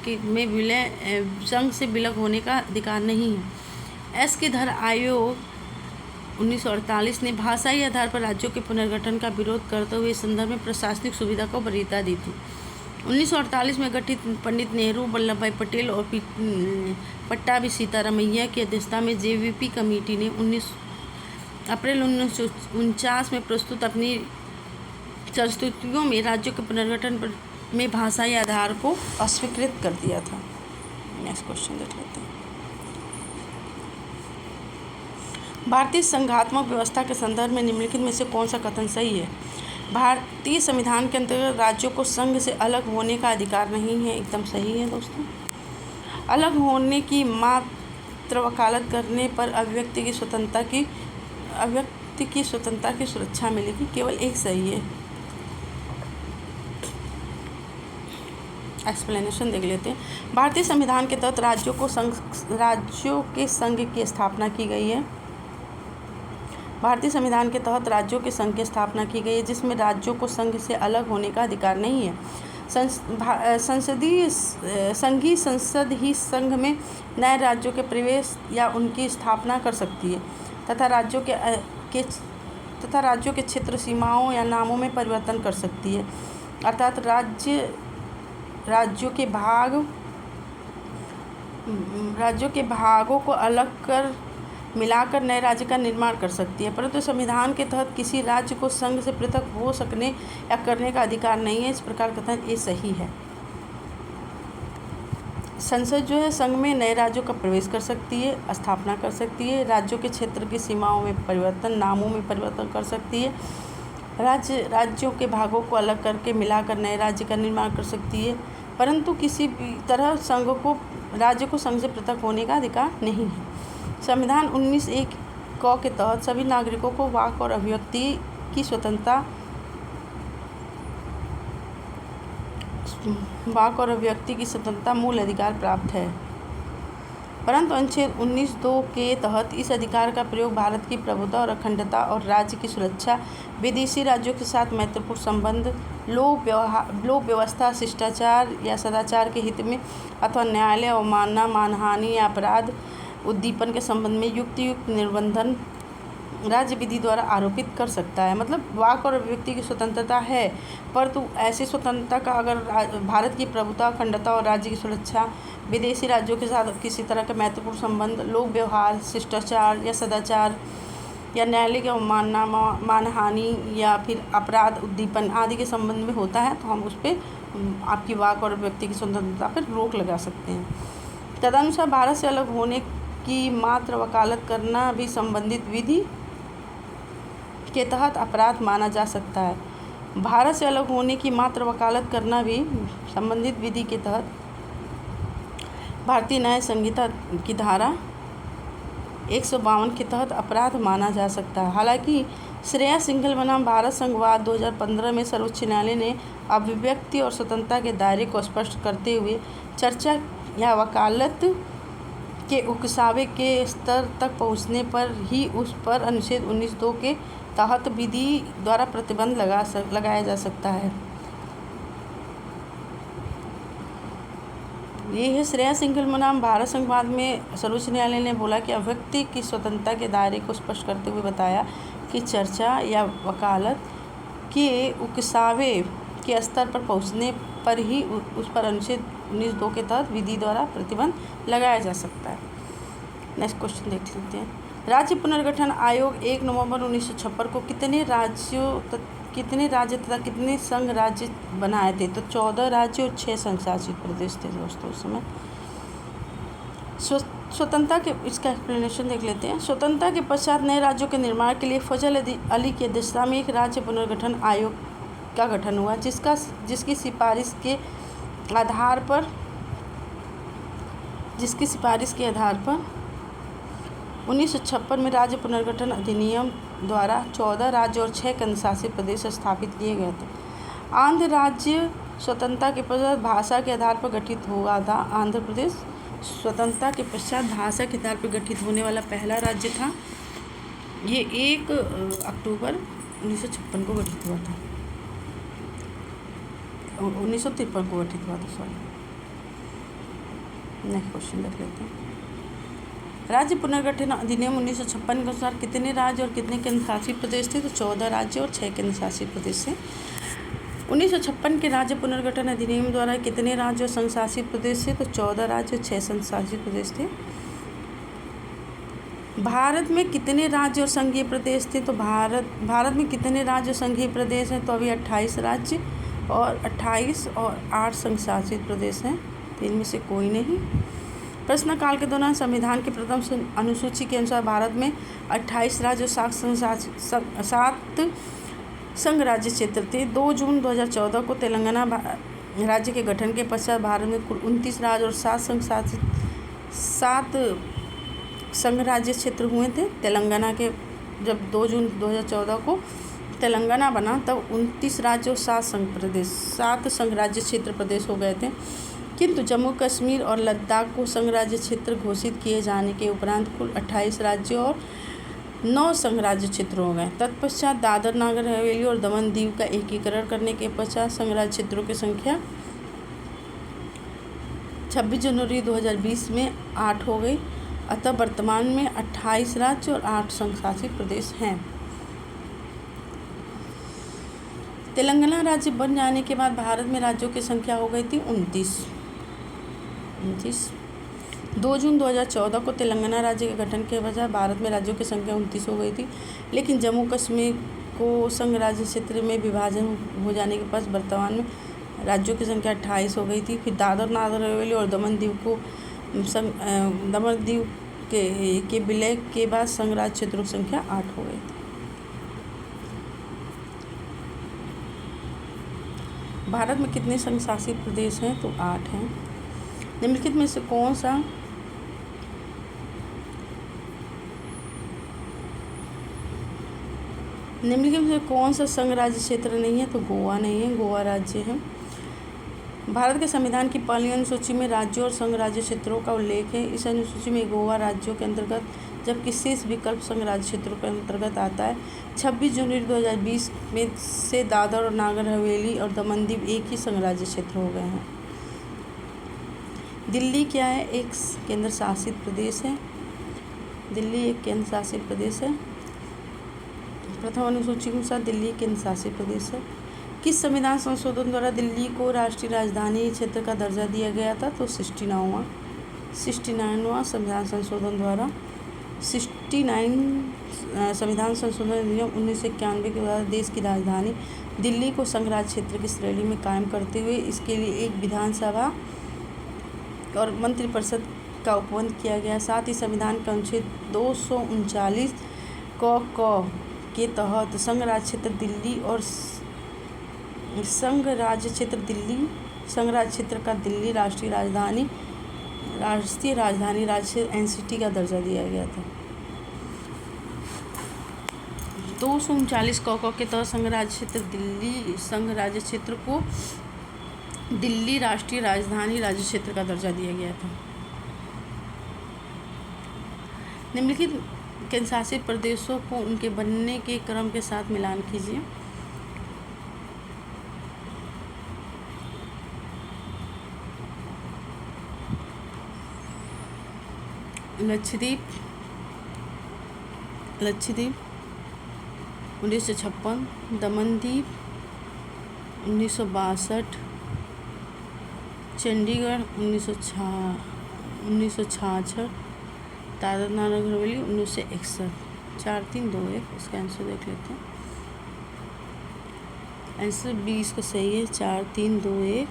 से विलग होने का अधिकार नहीं है। एस के धर आयोग 1948 ने भाषाई आधार पर राज्यों के पुनर्गठन का विरोध करते हुए इस संदर्भ में प्रशासनिक सुविधा को वरीयता दी थी। 1948 में गठित पंडित नेहरू, वल्लभ भाई पटेल और पट्टाभी सीतारामैया की अध्यक्षता में जेवीपी कमेटी ने 19 अप्रैल 1949 में प्रस्तुत अपनी प्रस्तुतियों में राज्यों के पुनर्गठन में भाषाई आधार को अस्वीकृत कर दिया था। नेक्स्ट क्वेश्चन देख लेते हैं। भारतीय संघात्मक व्यवस्था के संदर्भ में निम्नलिखित में से कौन सा कथन सही है? भारतीय संविधान के अंतर्गत राज्यों को संघ से अलग होने का अधिकार नहीं है, एकदम सही है दोस्तों। अलग होने की मात्र वकालत करने पर अभिव्यक्ति की स्वतंत्रता की सुरक्षा मिलेगी, केवल एक सही है। एक्सप्लेनेशन देख लेते हैं। भारतीय संविधान के तहत राज्यों के संघ की स्थापना की गई है। भारतीय संविधान के तहत राज्यों के संघ की स्थापना की गई है जिसमें राज्यों को संघ से अलग होने का अधिकार नहीं है। संघीय संसद ही संघ में नए राज्यों के प्रवेश या उनकी स्थापना कर सकती है तथा राज्यों के क्षेत्र, सीमाओं या नामों में परिवर्तन कर सकती है, अर्थात राज्यों के भागों को अलग कर मिलाकर नए राज्य का निर्माण कर सकती है, परंतु संविधान के तहत किसी राज्य को संघ से पृथक हो सकने या करने का अधिकार नहीं है। इस प्रकार कथन ये सही है। संसद जो है संघ में नए राज्यों का प्रवेश कर सकती है, स्थापना कर सकती है, राज्यों के क्षेत्र की सीमाओं में परिवर्तन, नामों में परिवर्तन कर सकती है, राज्यों के भागों को अलग करके मिलाकर नए राज्य का निर्माण कर सकती है, परंतु किसी भी तरह राज्य को संघ से पृथक होने का अधिकार नहीं है। संविधान 19(1) क के तहत सभी नागरिकों को वाक और अभिव्यक्ति की स्वतंत्रता मूल अधिकार प्राप्त है, परंतु अनुच्छेद 19(2) के तहत इस अधिकार का प्रयोग भारत की प्रभुता और अखंडता और राज्य की सुरक्षा, विदेशी राज्यों के साथ मैत्रीपूर्ण संबंध, लोक व्यवस्था, शिष्टाचार या सदाचार के हित में अथवा न्यायालय अवमानना, मानहानि या अपराध उद्दीपन के संबंध में युक्त निर्बंधन राज्य विधि द्वारा आरोपित कर सकता है। मतलब वाक और अभिव्यक्ति की स्वतंत्रता है, परंतु ऐसी स्वतंत्रता का अगर भारत की प्रभुता, अखंडता और राज्य की सुरक्षा, विदेशी राज्यों के साथ किसी तरह के महत्वपूर्ण संबंध, लोक व्यवहार, शिष्टाचार या सदाचार या न्यायालय की अवमानना, मानहानि या फिर अपराध उद्दीपन आदि के संबंध में होता है तो हम उस पर आपकी वाक और अभिव्यक्ति की स्वतंत्रता पर रोक लगा सकते हैं। तदनुसार भारत से अलग होने की मात्र वकालत करना भी संबंधित विधि के तहत अपराध माना जा सकता है। भारत से अलग होने की मात्र वकालत करना भी संबंधित विधि के तहत भारतीय न्याय संहिता की धारा 152 के तहत अपराध माना जा सकता है। हालांकि श्रेया सिंघल बनाम भारत संघवाद 2015 में सर्वोच्च न्यायालय ने अभिव्यक्ति और स्वतंत्रता के दायरे को स्पष्ट करते हुए चर्चा या वकालत के उकसावे के स्तर तक पहुंचने पर ही उस पर अनुच्छेद 19(2) के तहत विधि द्वारा प्रतिबंध लगाया जा सकता है। ये है श्रेया सिंघल बनाम भारत संघवाद में सर्वोच्च न्यायालय ने बोला कि अभिव्यक्ति की स्वतंत्रता के दायरे को स्पष्ट करते हुए बताया कि चर्चा या वकालत के उकसावे के स्तर पर पहुंचने पर ही उस पर अनुच्छेद 19(2) के तहत विधि द्वारा प्रतिबंध लगाया जा सकता है। नेक्स्ट क्वेश्चन देख लेते हैं। राज्य पुनर्गठन आयोग 1 नवंबर 1956 को कितने राज्य तथा कितने संघ राज्य बनाए थे? तो 14 राज्य और 6 संघ शासित प्रदेश थे दोस्तों उस समय। स्वतंत्रता के इसका एक्सप्लेनेशन देख लेते हैं। स्वतंत्रता के पश्चात नए राज्यों के निर्माण के लिए फजल अली की अध्यक्षता में एक राज्य पुनर्गठन आयोग का गठन हुआ, जिसकी सिफारिश के आधार पर 1956 में राज्य पुनर्गठन अधिनियम द्वारा 14 राज्य और 6 केंद्रशासित प्रदेश स्थापित किए गए थे। आंध्र राज्य स्वतंत्रता के पश्चात भाषा के आधार पर गठित हुआ था। आंध्र प्रदेश स्वतंत्रता के पश्चात भाषा के आधार पर गठित होने वाला पहला राज्य था। ये 1 अक्टूबर 1956 को गठित हुआ था, 1953 को गठित हुआ था, सॉरी। नेक्स्ट क्वेश्चन देख लेते हैं। राज्य पुनर्गठन अधिनियम 1956 के अनुसार कितने राज्य और कितने केंद्र शासित प्रदेश थे? तो 14 राज्य और 6 केंद्र शासित प्रदेश थे। 1956 के राज्य पुनर्गठन अधिनियम द्वारा कितने राज्य और संघ शासित प्रदेश थे? तो 14 राज्य और 6 संघ शासित प्रदेश थे। भारत में कितने राज्य और संघीय प्रदेश थे? तो भारत में कितने राज्य और संघीय प्रदेश हैं? तो अभी 28 राज्य और 28 और 8 संघ शासित प्रदेश हैं, तो इनमें से कोई नहीं। प्रश्नकाल के दौरान संविधान की प्रथम अनुसूची के अनुसार भारत में 28 राज्य और 7 संघ राज्य क्षेत्र थे। 2 जून 2014 को तेलंगाना राज्य के गठन के पश्चात भारत में कुल 29 राज्य और 7 संघ राज्य क्षेत्र हुए थे। तेलंगाना के जब 2 जून 2014 को तेलंगाना बना तब 29 राज्य और 7 संघ राज्य क्षेत्र प्रदेश हो गए थे। किंतु जम्मू कश्मीर और लद्दाख को संघ राज्य क्षेत्र घोषित किए जाने के उपरांत कुल 28 राज्य और 9 संघ राज्य क्षेत्र हो गए। तत्पश्चात दादर नागर हवेली और दमन दीव का एकीकरण करने के पश्चात संघ राज्य क्षेत्रों की संख्या 26 जनवरी 2020 में 8 हो गई। अतः वर्तमान में 28 राज्य और 8 संघ शासित प्रदेश हैं। तेलंगाना राज्य बन जाने के बाद भारत में राज्यों की संख्या हो गई थी 29। 2 जून 2014 को तेलंगाना राज्य के गठन के बजाय भारत में राज्यों की संख्या 29 हो गई थी, लेकिन जम्मू कश्मीर को संघ राज्य क्षेत्र में विभाजन हो जाने के बाद वर्तमान में राज्यों की संख्या 28 हो गई थी। फिर दादर नागर हवेली और दमन दीव के विलय के बाद संघ राज्य क्षेत्रों की संख्या 8 हो गई थी। भारत में कितने संघ शासित प्रदेश हैं? तो 8 हैं। निम्नलिखित में से कौन सा संघ राज्य क्षेत्र नहीं है? तो गोवा नहीं है, गोवा राज्य है। भारत के संविधान की पहली अनुसूची में राज्यों और संघ राज्य क्षेत्रों का उल्लेख है। इस अनुसूची में गोवा राज्यों के अंतर्गत, जबकि शेष विकल्प संघ राज्य क्षेत्रों के अंतर्गत आता है। 26 जनवरी 2020 में से दादर और नागर हवेली और दमन दीव एक ही संघ राज्य क्षेत्र हो गए हैं। दिल्ली क्या है? एक केंद्र शासित प्रदेश है। दिल्ली एक केंद्र शासित प्रदेश है। प्रथम अनुसूची के अनुसार दिल्ली केंद्र शासित प्रदेश है। किस संविधान संशोधन द्वारा दिल्ली को राष्ट्रीय राजधानी क्षेत्र का दर्जा दिया गया था? तो 69वां संविधान संशोधन द्वारा 69 संविधान संशोधन अधिनियम 1991 के द्वारा देश की राजधानी दिल्ली को संघ राज्य क्षेत्र की श्रेणी में कायम करते हुए इसके लिए एक विधानसभा और मंत्रिपरिषद का उपबंध किया गया। साथ ही संविधान के अनुच्छेद 239 क के तहत संघ राज्य क्षेत्र दिल्ली और संघ राज्य क्षेत्र का दिल्ली राष्ट्रीय राजधानी राज्य एनसीटी का दर्जा दिया गया था। 239 क के तहत संघ राज्य क्षेत्र को दिल्ली राष्ट्रीय राजधानी राज्य क्षेत्र का दर्जा दिया गया था। निम्नलिखित केंद्र शासित प्रदेशों को उनके बनने के क्रम के साथ मिलान कीजिए। लक्षद्वीप 1956, दमनदीप 1962, चंडीगढ़ 1966, दादर नगर हवेली 1961। 4, 3, 2, 1 इसका आंसर देख लेते हैं। आंसर 20 का सही है। 4, 3, 2, 1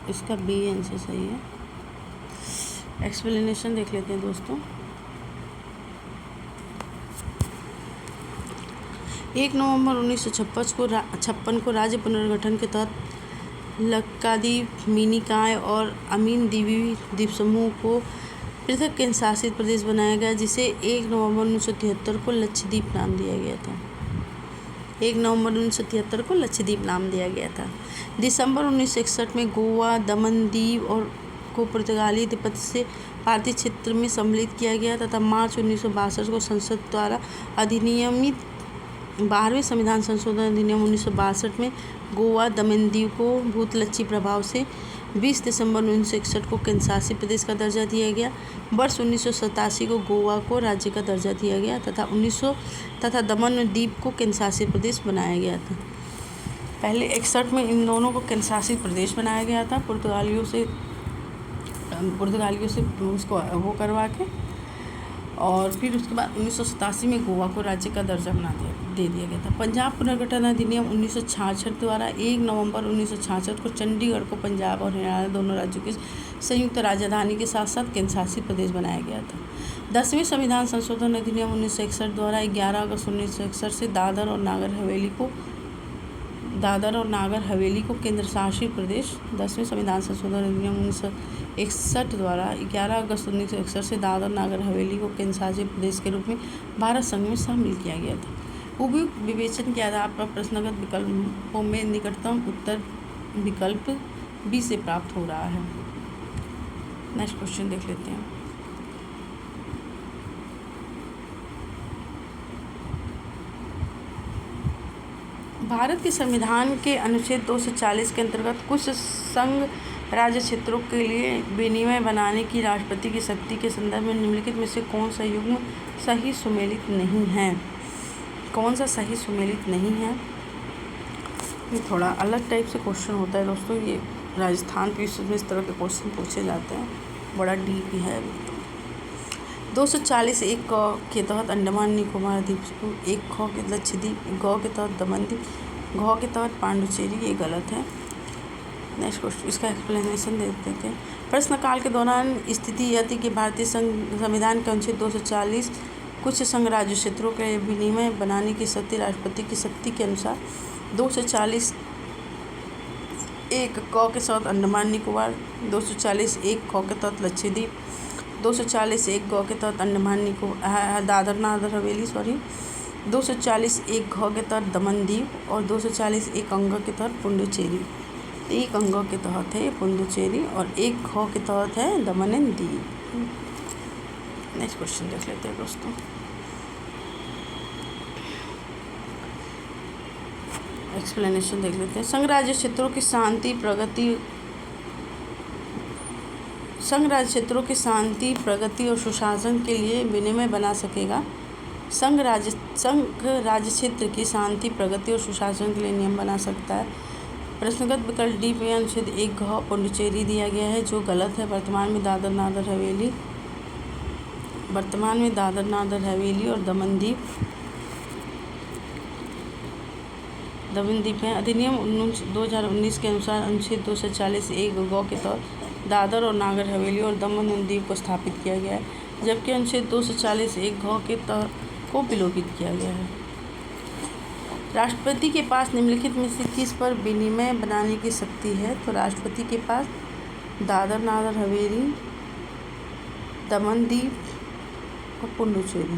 इसका बी आंसर सही है। एक्सप्लेनेशन देख लेते हैं दोस्तों। 1 नवंबर 1956 को राज्य पुनर्गठन के तहत लक्काद्वीप, मिनिकॉय और अमीन द्वीप समूह को पृथक केंद्र शासित प्रदेश बनाया गया, जिसे 1 नवंबर 1973 को लक्षद्वीप नाम दिया गया था। 1 नवंबर 1973 को लक्षद्वीप नाम दिया गया था। दिसंबर 1961 में गोवा, दमन दीव और को पुर्तगाली आधिपत्य से भारतीय क्षेत्र में सम्मिलित किया गया तथा मार्च 1962 को संसद द्वारा अधिनियमित 12वें संविधान संशोधन अधिनियम 1962 में गोवा, दमन दीव को भूतलक्षी प्रभाव से 20 दिसंबर 1961 को केंद्र शासित प्रदेश का दर्जा दिया गया। वर्ष 1987 को गोवा को राज्य का दर्जा दिया गया तथा दमन और दीव को केंद्र शासित प्रदेश बनाया गया था। पहले 61 में इन दोनों को केंद्र शासित प्रदेश बनाया गया था पुर्तगालियों से उसको वो करवा के, और फिर उसके बाद 1987 में गोवा को राज्य का दर्जा दे दिया गया था। पंजाब पुनर्गठन अधिनियम 1966 द्वारा 1 नवंबर 1966 को चंडीगढ़ को पंजाब और हरियाणा दोनों राज्यों की संयुक्त राजधानी के साथ साथ केंद्र शासित प्रदेश बनाया गया था। 10वें संविधान संशोधन अधिनियम 1961 द्वारा 11 अगस्त 1961 से दादर और नागर हवेली को केंद्र शासित प्रदेश। 10वें संविधान संशोधन अधिनियम 1961 द्वारा 11 अगस्त 1961 से दादर नागर हवेली को केंद्र शासित प्रदेश के रूप में भारत संघ में शामिल किया गया था। उपयुक्त विवेचन के आधार पर प्रश्नगत विकल्पों में निकटतम उत्तर विकल्प बी से प्राप्त हो रहा है। नेक्स्ट क्वेश्चन देख लेते हैं। भारत के संविधान के अनुच्छेद 240 के अंतर्गत कुछ संघ राज्य क्षेत्रों के लिए विनिमय बनाने की राष्ट्रपति की शक्ति के संदर्भ में निम्नलिखित में से कौन सा युग्म सही सुमेलित नहीं है? कौन सा सही सुमेलित नहीं है? ये थोड़ा अलग टाइप से क्वेश्चन होता है दोस्तों। ये राजस्थान पीएससी में इस तरह के क्वेश्चन पूछे जाते हैं, बड़ा डीप है। 240 1 क के तहत अंडमान निकोबार द्वीप समूह, 1 ख के लक्षद्वीप, ग के तहत दमनदीप, घ के तहत पांडुचेरी, ये गलत है। नेक्स्ट क्वेश्चन, इसका एक्सप्लेनेशन दे देते हैं। प्रश्नकाल के दौरान स्थिति यह थी कि भारतीय संविधान के अनुच्छेद 240 कुछ संघ राज्य क्षेत्रों के विनिमय बनाने की शक्ति राष्ट्रपति की शक्ति के अनुसार 240 1 क के तहत अंडमान निकोबार, 240 1 ख के तहत लक्षद्वीप, 240 1 ग के तहत अंडमान निकोबार दादर नागर हवेली 240 1 घ के तहत दमनदीव और 240 1 अंग के तहत पुडुचेरी। 1 अंग के तहत है पुडुचेरी और 1 ख के तहत है दमन एंड दीव। नेक्स्ट क्वेश्चन देख लेते हैं दोस्तों। एक्सप्लेनेशन देख लेते हैं। संघ राज्य क्षेत्रों की शांति, प्रगति और सुशासन के लिए विनिमय बना सकेगा। संघ राज्य क्षेत्र की शांति, प्रगति और सुशासन के लिए नियम बना सकता है। प्रश्नगत विकल्प डी में अनुच्छेद 1 घ पुडुचेरी दिया गया है, जो गलत है। वर्तमान में दादर नागर हवेली और दमनदीव दमन द्वीप है। अधिनियम 2019 के अनुसार अनुच्छेद 240(1) ग के तहत दादर और नागर हवेली और दमन और दीव को स्थापित किया गया है, जबकि अनुच्छेद 240(1) घ के तहत को विलोपित किया गया है। राष्ट्रपति के पास निम्नलिखित में से किस पर विनिमय बनाने की शक्ति है? तो राष्ट्रपति के पास दादर नागर हवेली, दमन दीव और पुडुचेरी।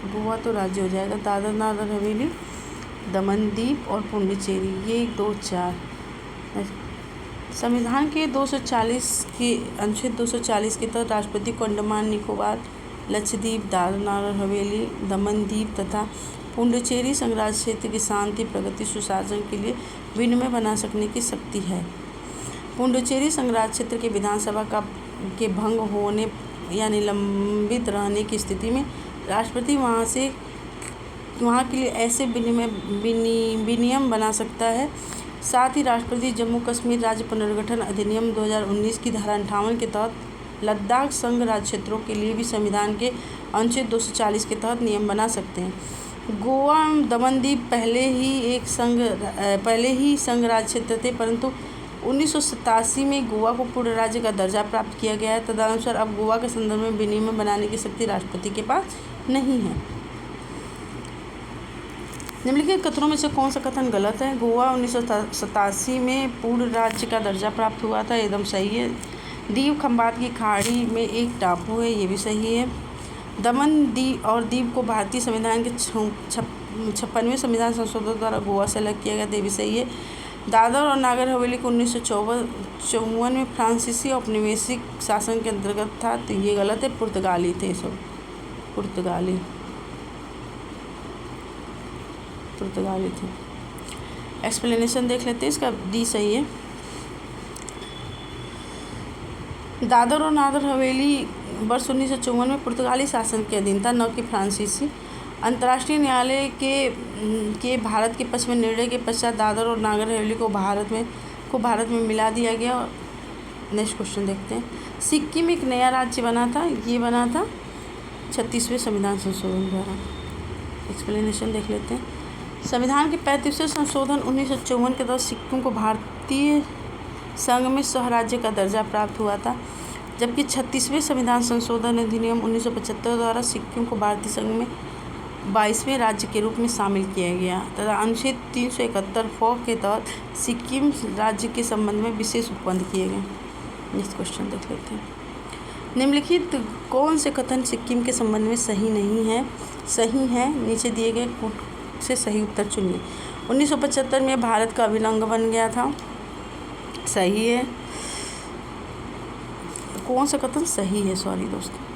गोवा तो राज्य हो जाएगा। दादर नागर हवेली, दमन दीव और पुडुचेरी, ये 1, 2, 4। संविधान के 240 के अनुच्छेद 240 के तहत राष्ट्रपति को अंडमान निकोबार, लक्षद्वीप, दादर नागर हवेली, दमन दीव तथा पुडुचेरी संघ राज्य क्षेत्र की शांति, प्रगति, सुशासन के लिए विनिमय बना सकने की शक्ति है। पुडुचेरी संघ राज्य क्षेत्र के विधानसभा के भंग होने या निलंबित रहने की स्थिति में राष्ट्रपति वहाँ के लिए ऐसे विनियम बना सकता है। साथ ही राष्ट्रपति जम्मू कश्मीर राज्य पुनर्गठन अधिनियम 2019 की धारा 58 के तहत लद्दाख संघ राज्य क्षेत्रों के लिए भी संविधान के अनुच्छेद 240 के तहत नियम बना सकते हैं। गोवा दमन द्वीप पहले ही संघ राज्य क्षेत्र थे, परंतु 1987 में गोवा को पूर्ण राज्य का दर्जा प्राप्त किया गया है। तदनुसार अब गोवा के संदर्भ में विनिमय बनाने की शक्ति राष्ट्रपति के पास नहीं है। निम्नलिखित कथनों में से कौन सा कथन गलत है? गोवा 1987 में पूर्ण राज्य का दर्जा प्राप्त हुआ था, एकदम सही है। दीव खंबात की खाड़ी में एक टापू है, ये भी सही है। दमन और दीव को भारतीय संविधान के 56वें संविधान संशोधन द्वारा गोवा से अलग किया गया था, ये भी सही है। दादर और नागर हवेली को 1954 में फ्रांसीसी औपनिवेशिक शासन के अंतर्गत था, तो ये गलत है। पुर्तगाली थे सब, पुर्तगाली थे। एक्सप्लेनेशन देख लेते हैं इसका। डी सही है। दादर और नागर हवेली वर्ष 1954 में पुर्तगाली शासन के अधीन था, न कि फ्रांसीसी। अंतर्राष्ट्रीय न्यायालय के भारत के पक्ष में निर्णय के पश्चात दादर और नागर हवेली को भारत में मिला दिया गया। नेक्स्ट क्वेश्चन देखते हैं। सिक्किम एक नया राज्य बना था, ये बना था 36वें संविधान संशोधन द्वारा। एक्सप्लेनेशन देख लेते हैं। संविधान के 35वें संशोधन 1954 के तहत सिक्किम को भारतीय संघ में स्वराज्य का दर्जा प्राप्त हुआ था, जबकि 36वें संविधान संशोधन अधिनियम 1975 द्वारा सिक्किम को भारतीय संघ में 22वें राज्य के रूप में शामिल किया गया तथा अनुच्छेद 371 के तहत सिक्किम राज्य के संबंध में विशेष उपबंध किए गए। नेक्स्ट क्वेश्चन देख लेते हैं। निम्नलिखित कौन से कथन सिक्किम के संबंध में सही नहीं है? सही है, नीचे दिए गए से सही उत्तर चुनिए। 1975 में भारत का अभिन्न अंग बन गया था, सही है। कौन सा कथन सही है? सॉरी दोस्तों,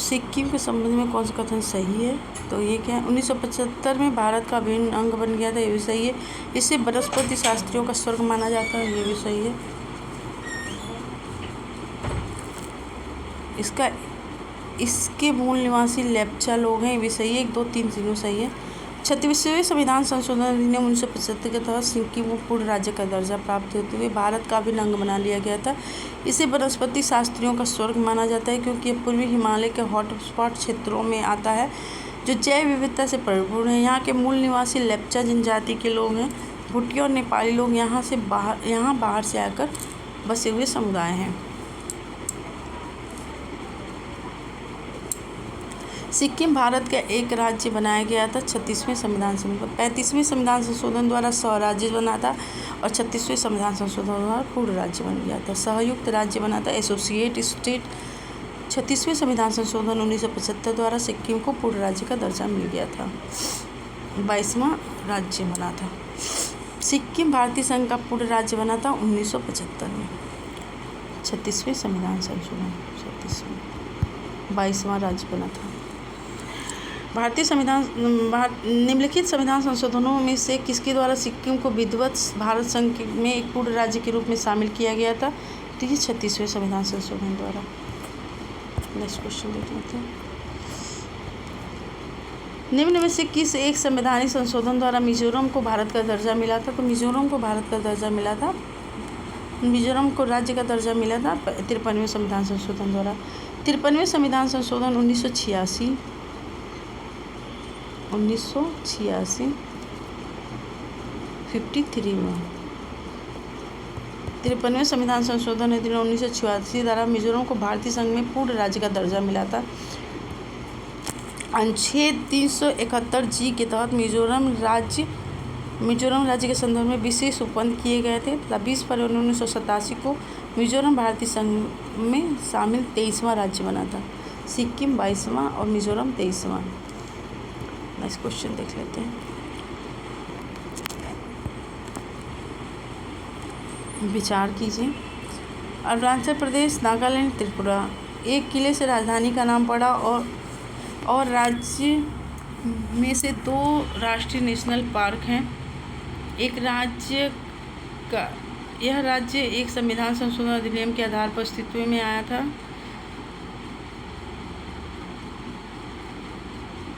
सिक्किम के संबंध में कौन सा कथन सही है? तो ये क्या है? 1975 में भारत का अभिन्न अंग बन गया था, ये भी सही है। इसे वनस्पति शास्त्रियों का स्वर्ग माना जाता है, ये भी सही है। इसके मूल निवासी लेप्चा लोग हैं, ये भी सही है। 1, 2, 3 तीनों सही है। 36वें संविधान संशोधन अधिनियम 1975 के तहत सिक्किम को पूर्ण राज्य का दर्जा प्राप्त होते हुए भारत का अभिन्न अंग बना लिया गया था। इसे वनस्पति शास्त्रियों का स्वर्ग माना जाता है, क्योंकि यह पूर्वी हिमालय के हॉटस्पॉट क्षेत्रों में आता है जो जैव विविधता से परिपूर्ण है। यहाँ के मूल निवासी लेप्चा जनजाति के लोग हैं। भुटिया और नेपाली लोग यहाँ बाहर से आकर बसे हुए समुदाय हैं। सिक्किम भारत का एक राज्य बनाया गया था 35वें संविधान संशोधन। 35वें संविधान संशोधन द्वारा स्वराज्य बना था और 36वें संविधान संशोधन द्वारा पूर्ण राज्य बन गया था। सहयुक्त राज्य बना था, एसोसिएट स्टेट। 36वें संविधान संशोधन 1975 द्वारा सिक्किम को पूर्ण राज्य का दर्जा मिल गया था, 22वां राज्य बना था। सिक्किम भारतीय संघ का पूर्ण राज्य बना था 1975 में। 36वें संविधान संशोधन 22वां राज्य बना था। भारतीय संविधान निम्नलिखित संविधान संशोधनों में से किसके द्वारा सिक्किम को विधिवत भारत संघ में एक पूर्ण राज्य के रूप में शामिल किया गया था? तो ये 36वें संविधान संशोधन द्वारा। नेक्स्ट क्वेश्चन देख लेते हैं। निम्न में से किस एक संवैधानिक संशोधन द्वारा मिजोरम को भारत का दर्जा मिला था? तो मिजोरम को भारत का दर्जा मिला था, मिजोरम को राज्य का दर्जा मिला था 53वें संविधान संशोधन द्वारा। 53वें संविधान संशोधन 1986 53 में 53वें संविधान संशोधन अधिनियम 1986 द्वारा मिजोरम को भारतीय संघ में पूर्ण राज्य का दर्जा मिला था। अनुच्छेद 371 जी के तहत मिजोरम राज्य के संदर्भ में विशेष उपबंध किए गए थे तथा 20 फरवरी 1987 को मिजोरम भारतीय संघ में शामिल 23वां राज्य बना था। सिक्किम 22वां और मिजोरम 23वां। नेक्स्ट क्वेश्चन देख लेते हैं। विचार कीजिए। अरुणाचल प्रदेश, नागालैंड, त्रिपुरा एक किले से राजधानी का नाम पड़ा और राज्य में से 2 राष्ट्रीय नेशनल पार्क हैं। यह राज्य एक संविधान संशोधन अधिनियम के आधार पर अस्तित्व में आया था।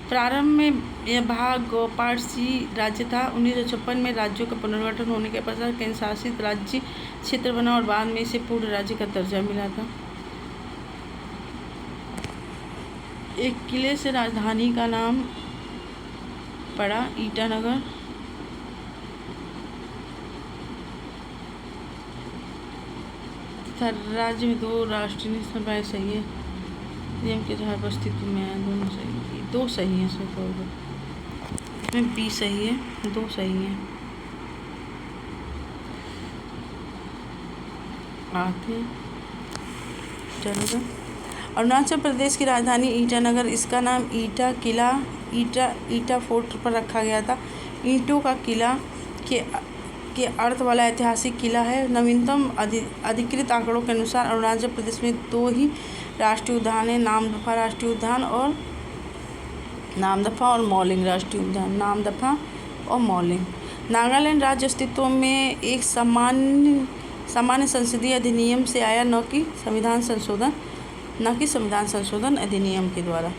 प्रारंभ में यह भाग पार्ट सी राज्य था। 1956 में राज्यों का पुनर्गठन होने के पश्चात केंद्र शासित राज्य क्षेत्र बना और बाद में इसे पूर्ण राज्य का दर्जा मिला था। एक किले से राजधानी का नाम पड़ा ईटानगर। राज्य में 2 राष्ट्रीय नेशनल पार्क सही है, नियम के आधार पर अस्तित्व में आया। दोनों सही, 2 सही हैं सर, इसमें बी सही है, 2 सही हैं। आते ईटानगर। अरुणाचल प्रदेश की राजधानी ईटानगर, इसका नाम ईटा किला ईटा फोर्ट पर रखा गया था। ईंटों का किला के अर्थ वाला ऐतिहासिक किला है। नवीनतम अधिकृत आंकड़ों के अनुसार अरुणाचल प्रदेश में 2 ही राष्ट्रीय उद्यान हैं, नामदफा राष्ट्रीय उद्यान और मौलिंग राष्ट्रीय उद्यान। नामदफा और मौलिंग। नागालैंड राज्य अस्तित्व में एक सामान्य संसदीय अधिनियम से आया, न कि संविधान संशोधन अधिनियम के द्वारा।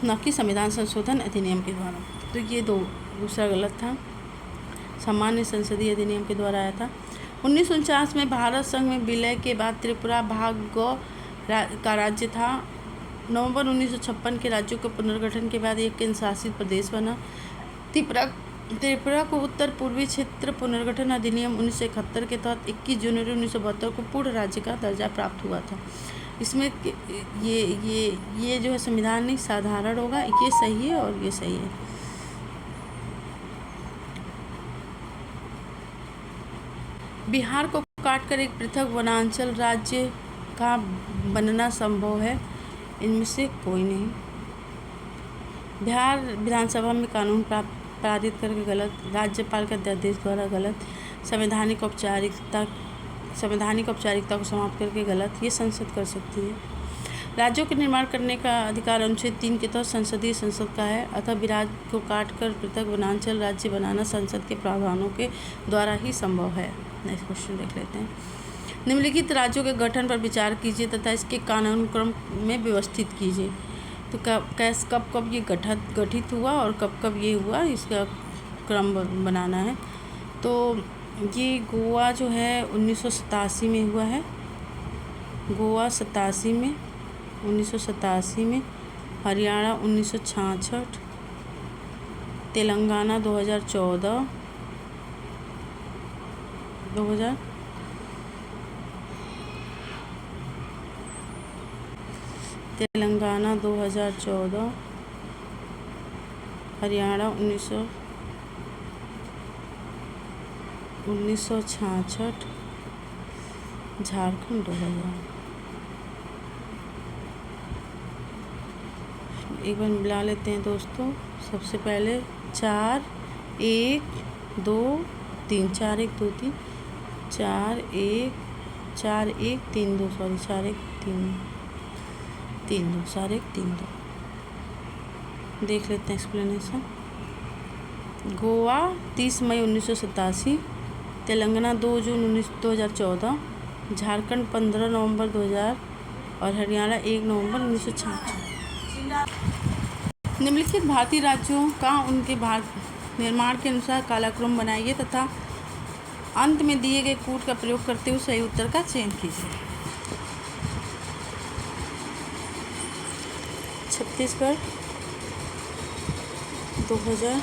न कि संविधान संशोधन अधिनियम के द्वारा। तो ये दूसरा गलत था, सामान्य संसदीय अधिनियम के द्वारा आया था। 1949 में भारत संघ में विलय के बाद त्रिपुरा भाग ग का राज्य था। नवंबर 1956 के राज्यों के पुनर्गठन के बाद एक केंद्र शासित प्रदेश बना। त्रिपुरा को उत्तर पूर्वी क्षेत्र पुनर्गठन अधिनियम 1971 के तहत 21 जनवरी 1972 को पूर्ण राज्य का दर्जा प्राप्त हुआ था। इसमें ये जो है संविधानिक साधारण होगा, ये सही है और ये सही है। बिहार को काटकर एक पृथक वनांचल राज्य का बनना संभव है, इनमें से कोई नहीं। बिहार विधानसभा में कानून पारित करके गलत। राज्यपाल के अध्यादेश द्वारा गलत। संवैधानिक औपचारिकता को समाप्त करके गलत। ये संसद कर सकती है। राज्यों के निर्माण करने का अधिकार अनुच्छेद 3 के तहत संसद का है, अतः बिहार को काटकर पृथक वनांचल राज्य बनाना संसद के प्रावधानों के द्वारा ही संभव है। नेक्स्ट क्वेश्चन देख लेते हैं। निम्नलिखित राज्यों के गठन पर विचार कीजिए तथा इसके कानून क्रम में व्यवस्थित कीजिए। तो कब ये गठित हुआ और कब ये हुआ, इसका क्रम बनाना है। तो ये गोवा जो है 1987 में हुआ है, गोवा 1987 में, हरियाणा 1966, तेलंगाना 2014, तेलंगाना 2014, हरियाणा 1966, झारखंड 2000। एक बार मिला लेते हैं दोस्तों। सबसे पहले 4 1 2 3, 4 1 2 3, 4 1 3 2, सॉरी 4 1 3 2, 4 1 3 2। देख लेते हैं एक्सप्लेनेशन। गोवा 30 मई 1987, तेलंगाना 2 जून 2014, झारखंड 15 नवंबर 2000 और हरियाणा 1 नवंबर 1966। निम्नलिखित भारतीय राज्यों का उनके निर्माण के अनुसार कालक्रम बनाइए तथा अंत में दिए गए कूट का प्रयोग करते हुए सही उत्तर का चयन कीजिए। छत्तीसगढ़ 2000,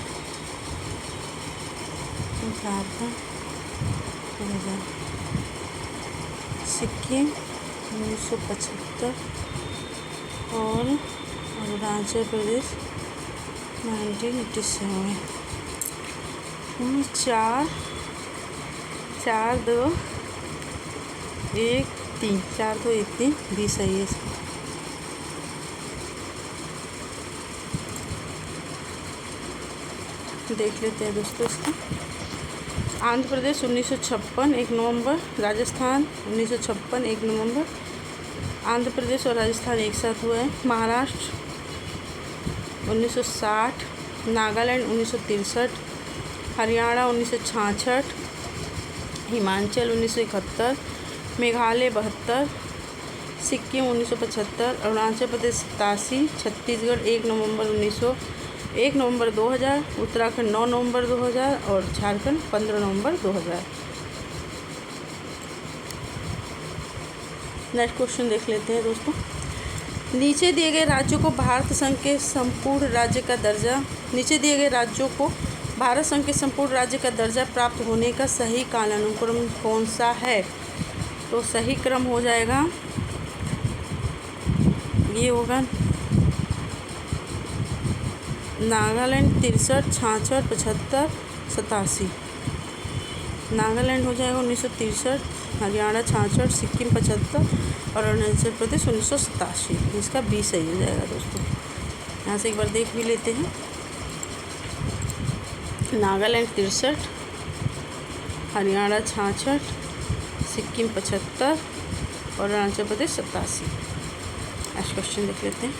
झारखंड 2000, सिक्किम 1975 और अरुणाचल प्रदेश 1987। 4 2 1 3, 4 2 1 3 भी सही है इसका। देख लेते हैं दोस्तों इसका। आंध्र प्रदेश 1956 1 नवंबर, राजस्थान 1956 1 नवंबर। आंध्र प्रदेश और राजस्थान एक साथ हुआ है। महाराष्ट्र 1960, नागालैंड 1963, हरियाणा 1966, हिमाचल 1971, मेघालय 72, सिक्किम 1975, अरुणाचल प्रदेश 87, छत्तीसगढ़ 1 नवंबर 2000, उत्तराखंड 9 नवंबर 2000 और झारखंड 15 नवंबर 2000। नेक्स्ट क्वेश्चन देख लेते हैं दोस्तों। नीचे दिए गए राज्यों को भारत संघ के संपूर्ण राज्य का दर्जा प्राप्त होने का सही कालानुक्रम कौन सा है? तो सही क्रम हो जाएगा, ये होगा नागालैंड 63, 66, 75, 87। नागालैंड हो जाएगा 1963, हरियाणा 66, सिक्किम 75 और अरुणाचल प्रदेश 1987। इसका बी सही हो जाएगा दोस्तों। यहाँ से एक बार देख भी लेते हैं। नागालैंड 63, हरियाणा 66, सिक्किम 75 और अरुणाचल प्रदेश 87। नेक्स्ट क्वेश्चन देख लेते हैं।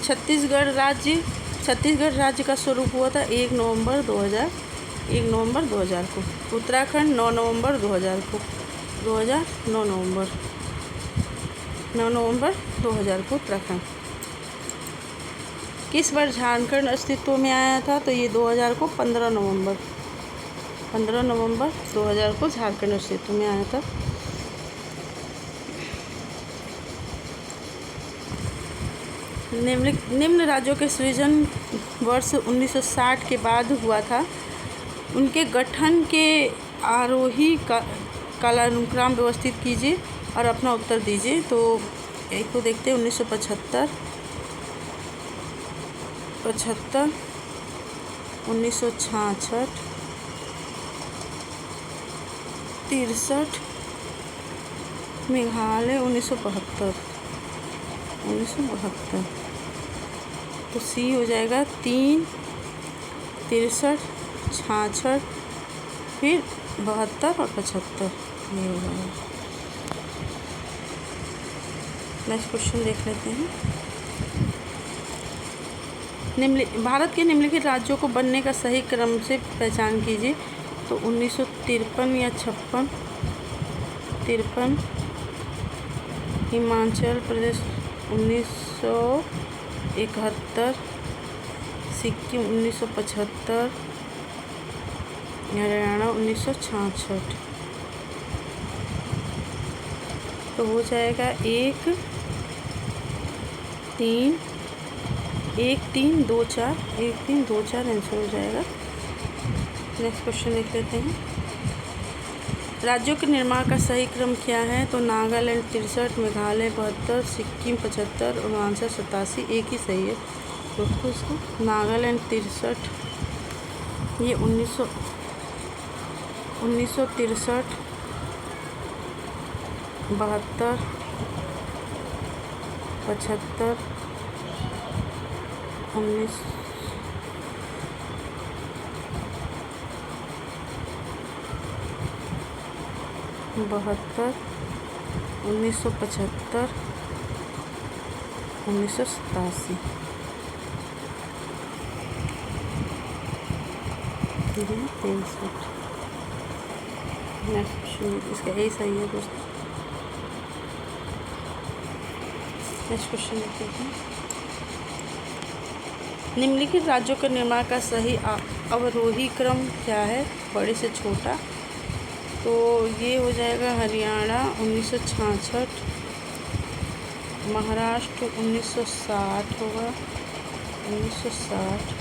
छत्तीसगढ़ राज्य का स्वरूप हुआ था 1 नवंबर 2000 को। उत्तराखंड 9 नवंबर 2000 को। 9 नवंबर 2000 को उत्तराखंड। किस वर्ष झारखंड अस्तित्व में आया था? तो ये 2000 को 15 नवंबर 2000 को झारखंड अस्तित्व में आया था। निम्न राज्यों के सृजन वर्ष 1960 के बाद हुआ था। उनके गठन के आरोही कालानुक्रम व्यवस्थित कीजिए और अपना उत्तर दीजिए। तो एक को देखते हैं। 1975, 1966, 63, मेघालय 1972। तो सी हो जाएगा 3, 63, 66, फिर 72 और 75। ये हो जाएगा। नेक्स्ट क्वेश्चन देख लेते हैं। भारत के निम्नलिखित राज्यों को बनने का सही क्रम से पहचान कीजिए। तो 1953 या 53, हिमाचल प्रदेश 1971, सिक्किम 1975, हरियाणा 1966। तो हो जाएगा 1 3 2 4 आंसर हो जाएगा। नेक्स्ट क्वेश्चन देख लेते हैं। राज्यों के निर्माण का सही क्रम क्या है? तो नागालैंड 63, मेघालय 72, सिक्किम 75, अरुणाचल 87। एक ही सही है दोस्तों इसको। नागालैंड 63, ये 1963, 72, 75, 1972, 1975, 1987। नेक्स्ट क्वेश्चन, इसका ए सही है दोस्तों। नेक्स्ट क्वेश्चन देखते हैं। निम्नलिखित राज्यों के निर्माण का सही अवरोही क्रम क्या है, बड़े से छोटा? तो ये हो जाएगा हरियाणा 1966, महाराष्ट्र 1960 होगा, 1960,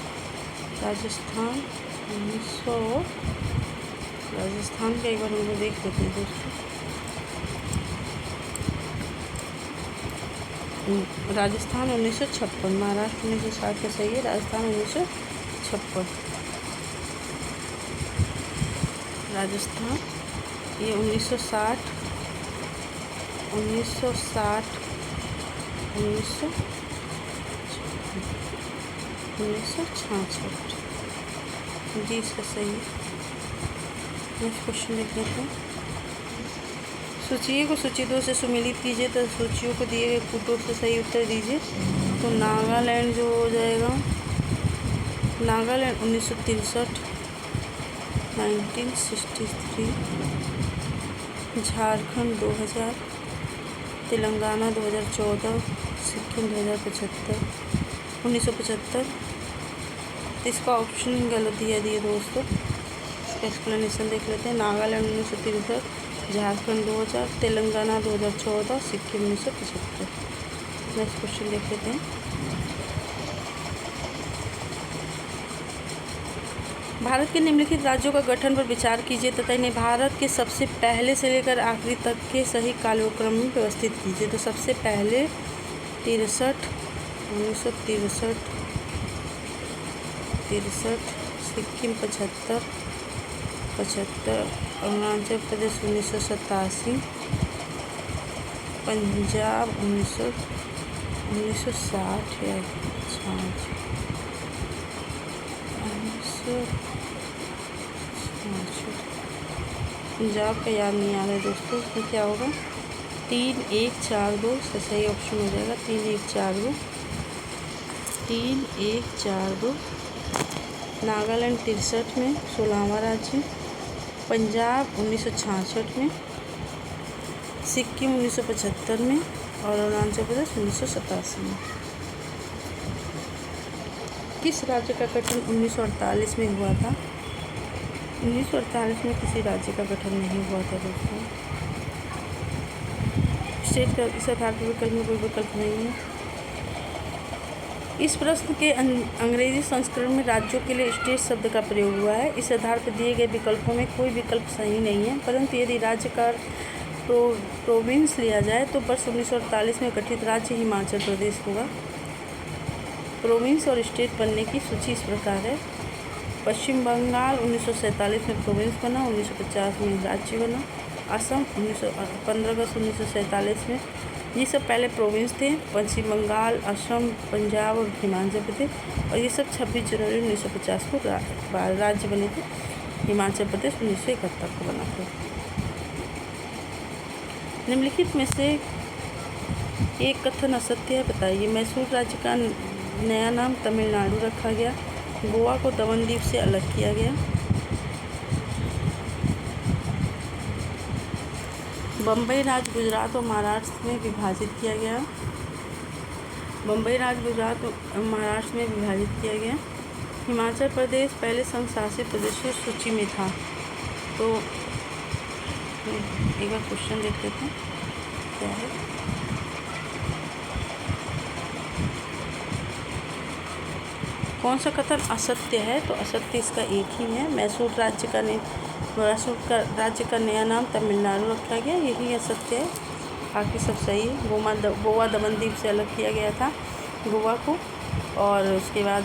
राजस्थान 1900, राजस्थान का एक बार हम लोग देख लेते हैं दोस्तों। राजस्थान 1956, महाराष्ट्र 1960 का सही है, राजस्थान 1956, राजस्थान ये 1960, 1960, 1966 जी इसका सही है। नेक्स्ट क्वेश्चन देख लेते हैं। सूचियों को सूची 2 से सुमेलित कीजिए तो सूचियों को दिए गए कूटों से सही उत्तर दीजिए। तो नागालैंड जो हो जाएगा, नागालैंड 1963, 1963, झारखंड 2000, तेलंगाना 2014, सिक्किम 2075, 1975। इसका ऑप्शन गलत दिया दोस्तों। इसका एक्सप्लेनेशन देख लेते हैं। नागालैंड 1963, झारखंड 2000, तेलंगाना 2014, सिक्किम 1975। नेक्स्ट क्वेश्चन देख लेते हैं। भारत के निम्नलिखित राज्यों का गठन पर विचार कीजिए तथा इन्हें भारत के सबसे पहले से लेकर आखिरी तक के सही कालक्रम में व्यवस्थित कीजिए। तो सबसे पहले 1963, सिक्किम 75, अरुणाचल प्रदेश 1987, पंजाब 1960 या 66, पंजाब का याद नहीं आ रहा है दोस्तों, इसमें क्या होगा? 3142 से सही ऑप्शन हो जाएगा। 3142, 3142। नागालैंड 63 में 16वां राज्य, पंजाब 1966 में, सिक्किम 1975 में और अरुणाचल प्रदेश 1987 में। किस राज्य का गठन 1948 में हुआ था? 1948 में किसी राज्य का गठन नहीं हुआ था दोस्तों। स्टेट का इस आधार पर विकल्प में कोई विकल्प नहीं है। इस प्रश्न के अंग्रेजी संस्करण में राज्यों के लिए स्टेट शब्द का प्रयोग हुआ है। इस आधार पर दिए गए विकल्पों में कोई विकल्प सही नहीं है, परंतु यदि राज्य का प्रोविंस लिया जाए तो वर्ष 1948 में गठित राज्य हिमाचल प्रदेश होगा। प्रोविंस और स्टेट बनने की सूची इस प्रकार है। पश्चिम बंगाल 1947 में प्रोविंस बना, 1950 में राज्य बना। असम 15 अगस्त 1947 में, ये सब पहले प्रोविंस थे। पश्चिम बंगाल, असम, पंजाब और हिमाचल प्रदेश, और ये सब 26 जनवरी 1950 को राज्य बने थे। हिमाचल प्रदेश 1971 को बना था। निम्नलिखित में से एक कथन असत्य है, बताइए। मैसूर राज्य का नया नाम तमिलनाडु रखा गया। गोवा को दमनदीप से अलग किया गया। बम्बई राज्य गुजरात और महाराष्ट्र में विभाजित किया गया। बम्बई राज्य गुजरात और महाराष्ट्र में विभाजित किया गया। हिमाचल प्रदेश पहले संघ शासित प्रदेशों सूची में था। तो एक बार क्वेश्चन देख लेते हैं क्या है। कौन सा कथन असत्य है? तो असत्य इसका एक ही है। मैसूर राज्य का नया नाम तमिलनाडु रखा गया, यही असत्य है। बाकी सब सही है। गोवा दमनदीप से अलग किया गया था गोवा को, और उसके बाद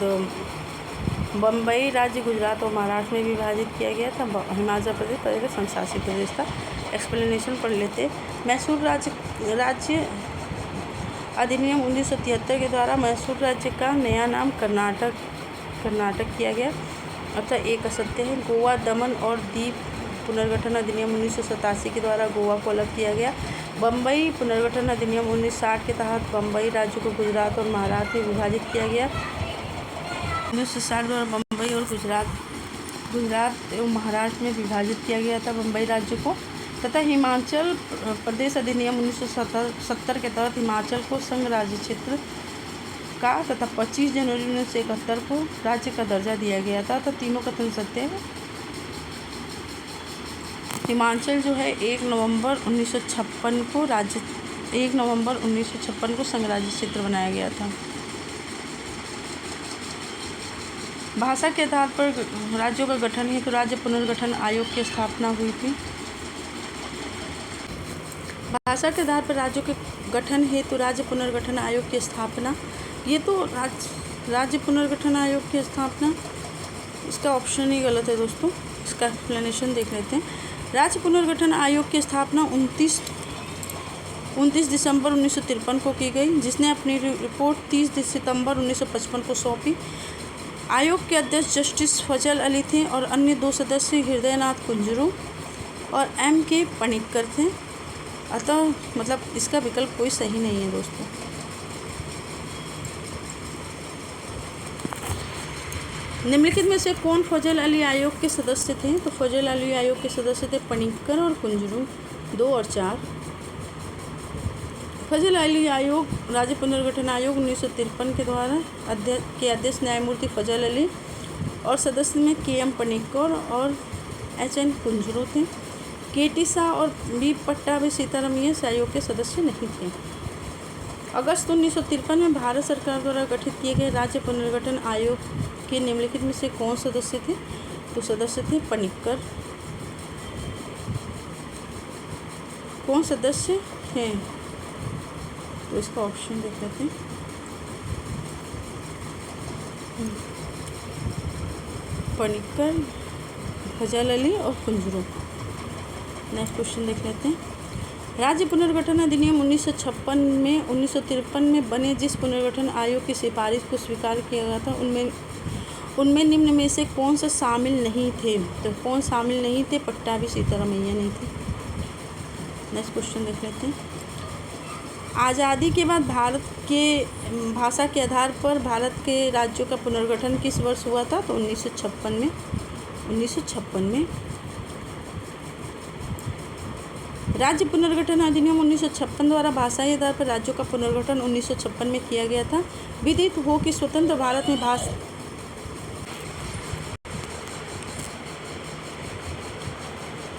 बम्बई राज्य गुजरात और महाराष्ट्र में विभाजित किया गया था। हिमाचल प्रदेश पहले संघ शासित प्रदेश था। एक्सप्लेनेशन पढ़ लेते। मैसूर राज्य अधिनियम 1973 के द्वारा मैसूर राज्य का नया नाम कर्नाटक किया गया। अच्छा, एक असत्य है। गोवा, दमन और दीव पुनर्गठन अधिनियम 1987 के द्वारा गोवा को अलग किया गया। बम्बई पुनर्गठन अधिनियम 1960 के तहत बम्बई राज्य को गुजरात और महाराष्ट्र में विभाजित किया गया। 1960 द्वारा बम्बई और गुजरात एवं महाराष्ट्र में विभाजित किया गया था बम्बई राज्य को। तथा हिमाचल प्रदेश अधिनियम 1970 के तहत हिमाचल को संघ राज्य क्षेत्र का तथा 25 जनवरी 1971 को राज्य का दर्जा दिया गया था। तो तीनों कथन सत्य है। हिमाचल जो है 1 नवंबर 1956 को संघ राज्य क्षेत्र बनाया गया था। भाषा के आधार पर राज्यों का गठन हेतु राज्य पुनर्गठन आयोग की स्थापना हुई थी। भाषा के आधार पर राज्यों के गठन हेतु राज्य पुनर्गठन आयोग की स्थापना, ये तो राज्य पुनर्गठन आयोग की स्थापना, इसका ऑप्शन ही गलत है दोस्तों। इसका एक्सप्लेनेशन देख लेते हैं। राज्य पुनर्गठन आयोग की स्थापना 29 दिसंबर 1953 को की गई, जिसने अपनी रिपोर्ट 30 सितंबर 1955 को सौंपी। आयोग के अध्यक्ष जस्टिस फजल अली थे और अन्य 2 सदस्य हृदयनाथ कुंजरू और M.K. पणिक्कर थे। अतः मतलब इसका विकल्प कोई सही नहीं है दोस्तों। निम्नलिखित में से कौन फजल अली आयोग के सदस्य थे? तो फजल अली आयोग के सदस्य थे पणिक्कर और कुंजरू, 2 और 4। फजल अली आयोग राज्य पुनर्गठन आयोग 1953 के द्वारा अध्यक्ष न्यायमूर्ति फजल अली और सदस्य में K.M. पणिक्कर और H.N. कुंजरू थे। K.T. शाह और B. पट्टाभी सीतारामैया इस आयोग के सदस्य नहीं थे। अगस्त 1953 में भारत सरकार द्वारा गठित किए गए राज्य पुनर्गठन आयोग के निम्नलिखित में से कौन सदस्य थे? तो सदस्य थे पणिक्कर। कौन सदस्य थे? तो इसका ऑप्शन देख लेते हैं। पणिक्कर, फजल अली और कुंजरू। नेक्स्ट क्वेश्चन देख लेते हैं। राज्य पुनर्गठन अधिनियम 1953 में बने जिस पुनर्गठन आयोग की सिफारिश को स्वीकार किया गया था उनमें निम्न में से कौन सा शामिल नहीं थे? तो कौन शामिल नहीं थे? पट्टाभी सीतारामैया नहीं थे। नेक्स्ट क्वेश्चन देख लेते हैं। आज़ादी के बाद भारत के भाषा के आधार पर भारत के राज्यों का पुनर्गठन किस वर्ष हुआ था? तो 1956 में। राज्य पुनर्गठन अधिनियम 1956 द्वारा भाषाई आधार पर राज्यों का पुनर्गठन 1956 में किया गया था। विदित हो कि स्वतंत्र भारत में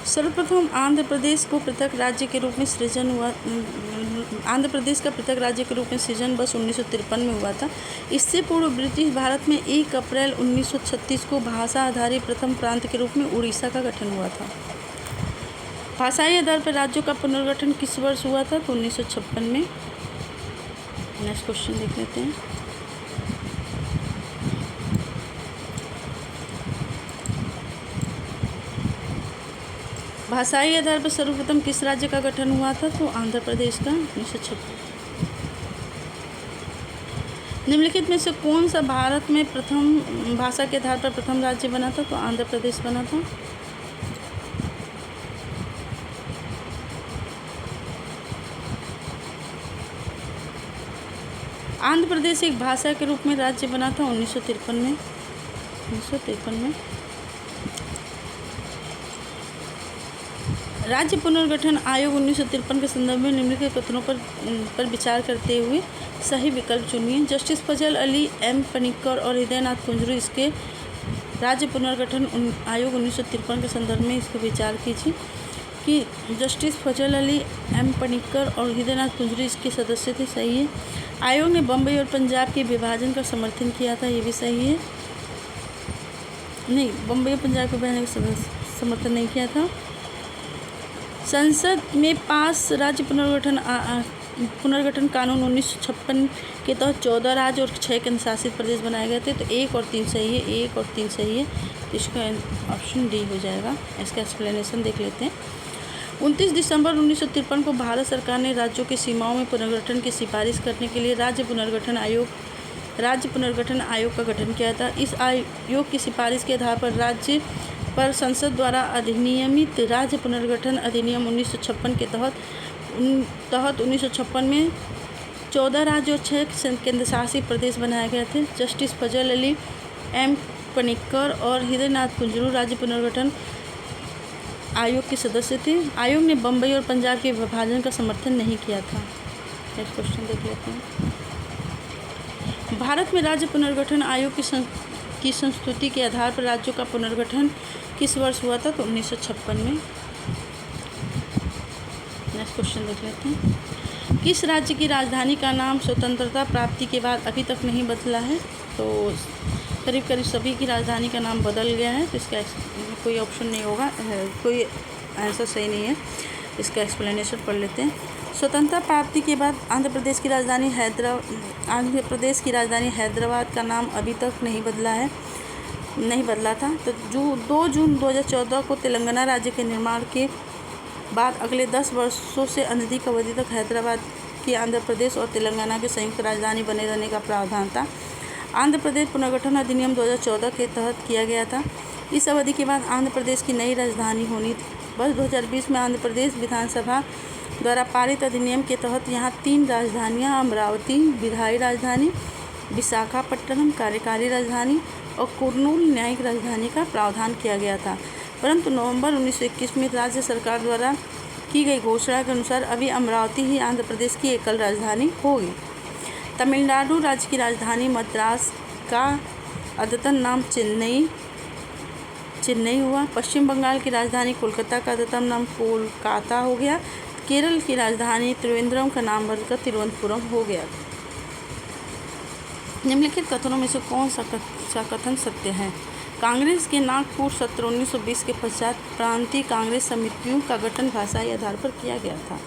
सर्वप्रथम आंध्र प्रदेश को पृथक राज्य के रूप में सृजन हुआ। आंध्र प्रदेश का पृथक राज्य के रूप में सृजन वर्ष 1953 में हुआ था। इससे पूर्व ब्रिटिश भारत में 1 अप्रैल 1936 को भाषा आधारित प्रथम प्रांत के रूप में उड़ीसा का गठन हुआ था। भाषाई आधार पर राज्यों का पुनर्गठन किस वर्ष हुआ था? तो 1956 में। नेक्स्ट क्वेश्चन देख लेते हैं। भाषाई आधार पर सर्वप्रथम किस राज्य का गठन हुआ था? तो आंध्र प्रदेश का 1956। निम्नलिखित में से कौन सा भारत में प्रथम भाषा के आधार पर प्रथम राज्य बना था? तो आंध्र प्रदेश बना था। आंध्र प्रदेश एक भाषा के रूप में राज्य बना था 1953 में। राज्य पुनर्गठन आयोग 1953 के संदर्भ में निम्नलिखित कथनों पर विचार करते हुए सही विकल्प चुनिए। जस्टिस फजल अली, M. पणिक्कर और हृदयनाथ कुंजरू इसके राज्य पुनर्गठन आयोग 1953 के संदर्भ में इसका विचार कीजिए कि जस्टिस फजल अली, M. पणिक्कर और हृदयनाथ कुंजरू इसके सदस्य थे। सही है। आयोग ने बम्बई और पंजाब के विभाजन का समर्थन किया था। ये भी सही है। नहीं, बम्बई और पंजाब के विभाजन का समर्थन नहीं किया था। संसद में पास राज्य पुनर्गठन कानून 1956 के तहत 14 राज्य और 6 केंद्रशासित प्रदेश बनाए गए थे। तो 1 और 3 सही है। 1 और 3 सही है। तो इसका ऑप्शन डी हो जाएगा। इसका एक्सप्लेनेशन देख लेते हैं। 29 दिसंबर 1953 को भारत सरकार ने राज्यों की सीमाओं में पुनर्गठन की सिफारिश करने के लिए राज्य पुनर्गठन आयोग का गठन किया था। इस आयोग की सिफारिश के आधार पर संसद द्वारा अधिनियमित राज्य पुनर्गठन अधिनियम 1956 के तहत 1956 में 14 राज्य और 6 केंद्रशासित प्रदेश बनाए गए थे। जस्टिस फजल अली, एम पनिक्कर और हृदयनाथ कुंजरू राज्य पुनर्गठन आयोग के सदस्य थे। आयोग ने बम्बई और पंजाब के विभाजन का समर्थन नहीं किया था। नेक्स्ट क्वेश्चन देख लेते हैं। भारत में राज्य पुनर्गठन आयोग की संस्तुति के आधार पर राज्यों का पुनर्गठन किस वर्ष हुआ था? तो 1956 में। नेक्स्ट क्वेश्चन देख लेते हैं। किस राज्य की राजधानी का नाम स्वतंत्रता प्राप्ति के बाद अभी तक नहीं बदला है? तो करीब करीब सभी की राजधानी का नाम बदल गया है, तो इसका कोई ऑप्शन नहीं होगा, कोई आंसर सही नहीं है। इसका एक्सप्लेनेशन पढ़ लेते हैं। स्वतंत्रता प्राप्ति के बाद आंध्र प्रदेश की राजधानी हैदराबाद का नाम अभी तक नहीं बदला था। तो 2 जून 2014 को तेलंगाना राज्य के निर्माण के बाद अगले 10 वर्षों से अधिक अवधि तक हैदराबाद की आंध्र प्रदेश और तेलंगाना की संयुक्त राजधानी बने रहने का प्रावधान था। आंध्र प्रदेश पुनर्गठन अधिनियम 2014 के तहत किया गया था। इस अवधि के बाद आंध्र प्रदेश की नई राजधानी होनी थी। वर्ष 2020 में आंध्र प्रदेश विधानसभा द्वारा पारित अधिनियम के तहत यहाँ 3 राजधानियाँ अमरावती विधायी राजधानी, विशाखापट्टनम कार्यकारी राजधानी और कुर्नूल न्यायिक राजधानी का प्रावधान किया गया था। परंतु नवंबर 1921 में राज्य सरकार द्वारा की गई घोषणा के अनुसार अभी अमरावती ही आंध्र प्रदेश की एकल राजधानी होगी। तमिलनाडु राज्य की राजधानी मद्रास का अद्यतन नाम चेन्नई हुआ। पश्चिम बंगाल की राजधानी कोलकाता का अद्यतन नाम कोलकाता हो गया। केरल की राजधानी त्रिवेंद्रम का नाम बदलकर तिरुवनंतपुरम हो गया। निम्नलिखित कथनों में से कौन सा कथन सत्य है? कांग्रेस के नागपुर सत्र 1920 के पश्चात प्रांतीय कांग्रेस समितियों का गठन भाषाई आधार पर किया गया था।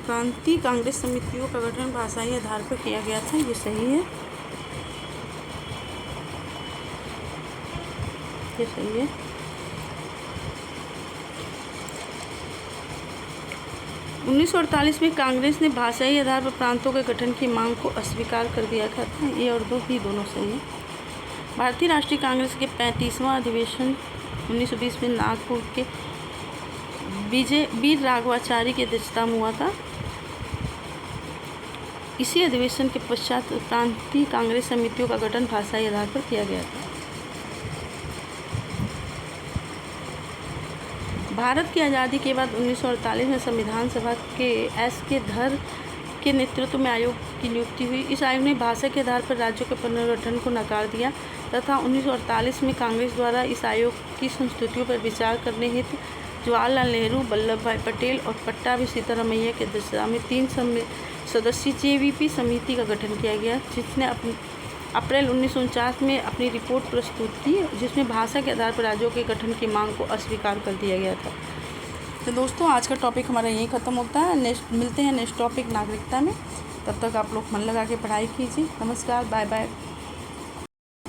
प्रांतीय कांग्रेस समितियों का गठन भाषाई आधार पर किया गया था, ये सही है, ये सही है। 1948 में कांग्रेस ने भाषाई आधार पर प्रांतों के गठन की मांग को अस्वीकार कर दिया था। ये और दोनों सही है। भारतीय राष्ट्रीय कांग्रेस के 35वां अधिवेशन 1920 में नागपुर के वीर राघवाचारी की अध्यक्षता में हुआ था। इसी अधिवेशन के पश्चात प्रांतीय कांग्रेस समितियों का गठन भाषाई आधार पर किया गया था। भारत की आज़ादी के बाद 1948 में संविधान सभा के एस.के. धर के नेतृत्व में आयोग की नियुक्ति हुई। इस आयोग ने भाषा के आधार पर राज्यों के पुनर्गठन को नकार दिया तथा 1948 में कांग्रेस द्वारा इस आयोग की संस्तुतियों पर विचार करने हेतु जवाहरलाल नेहरू, वल्लभ भाई पटेल और पट्टाभी सीतारामैया की अध्यक्षता में 3 सदस्यीय JVP समिति का गठन किया गया, जिसने अप्रैल 1949 में अपनी रिपोर्ट प्रस्तुत की, जिसमें भाषा के आधार पर राज्यों के गठन की मांग को अस्वीकार कर दिया गया था। तो दोस्तों, आज का टॉपिक हमारा यहीं ख़त्म होता है। मिलते हैं नेक्स्ट टॉपिक नागरिकता में। तब तक आप लोग मन लगा के पढ़ाई कीजिए। नमस्कार, बाय बाय।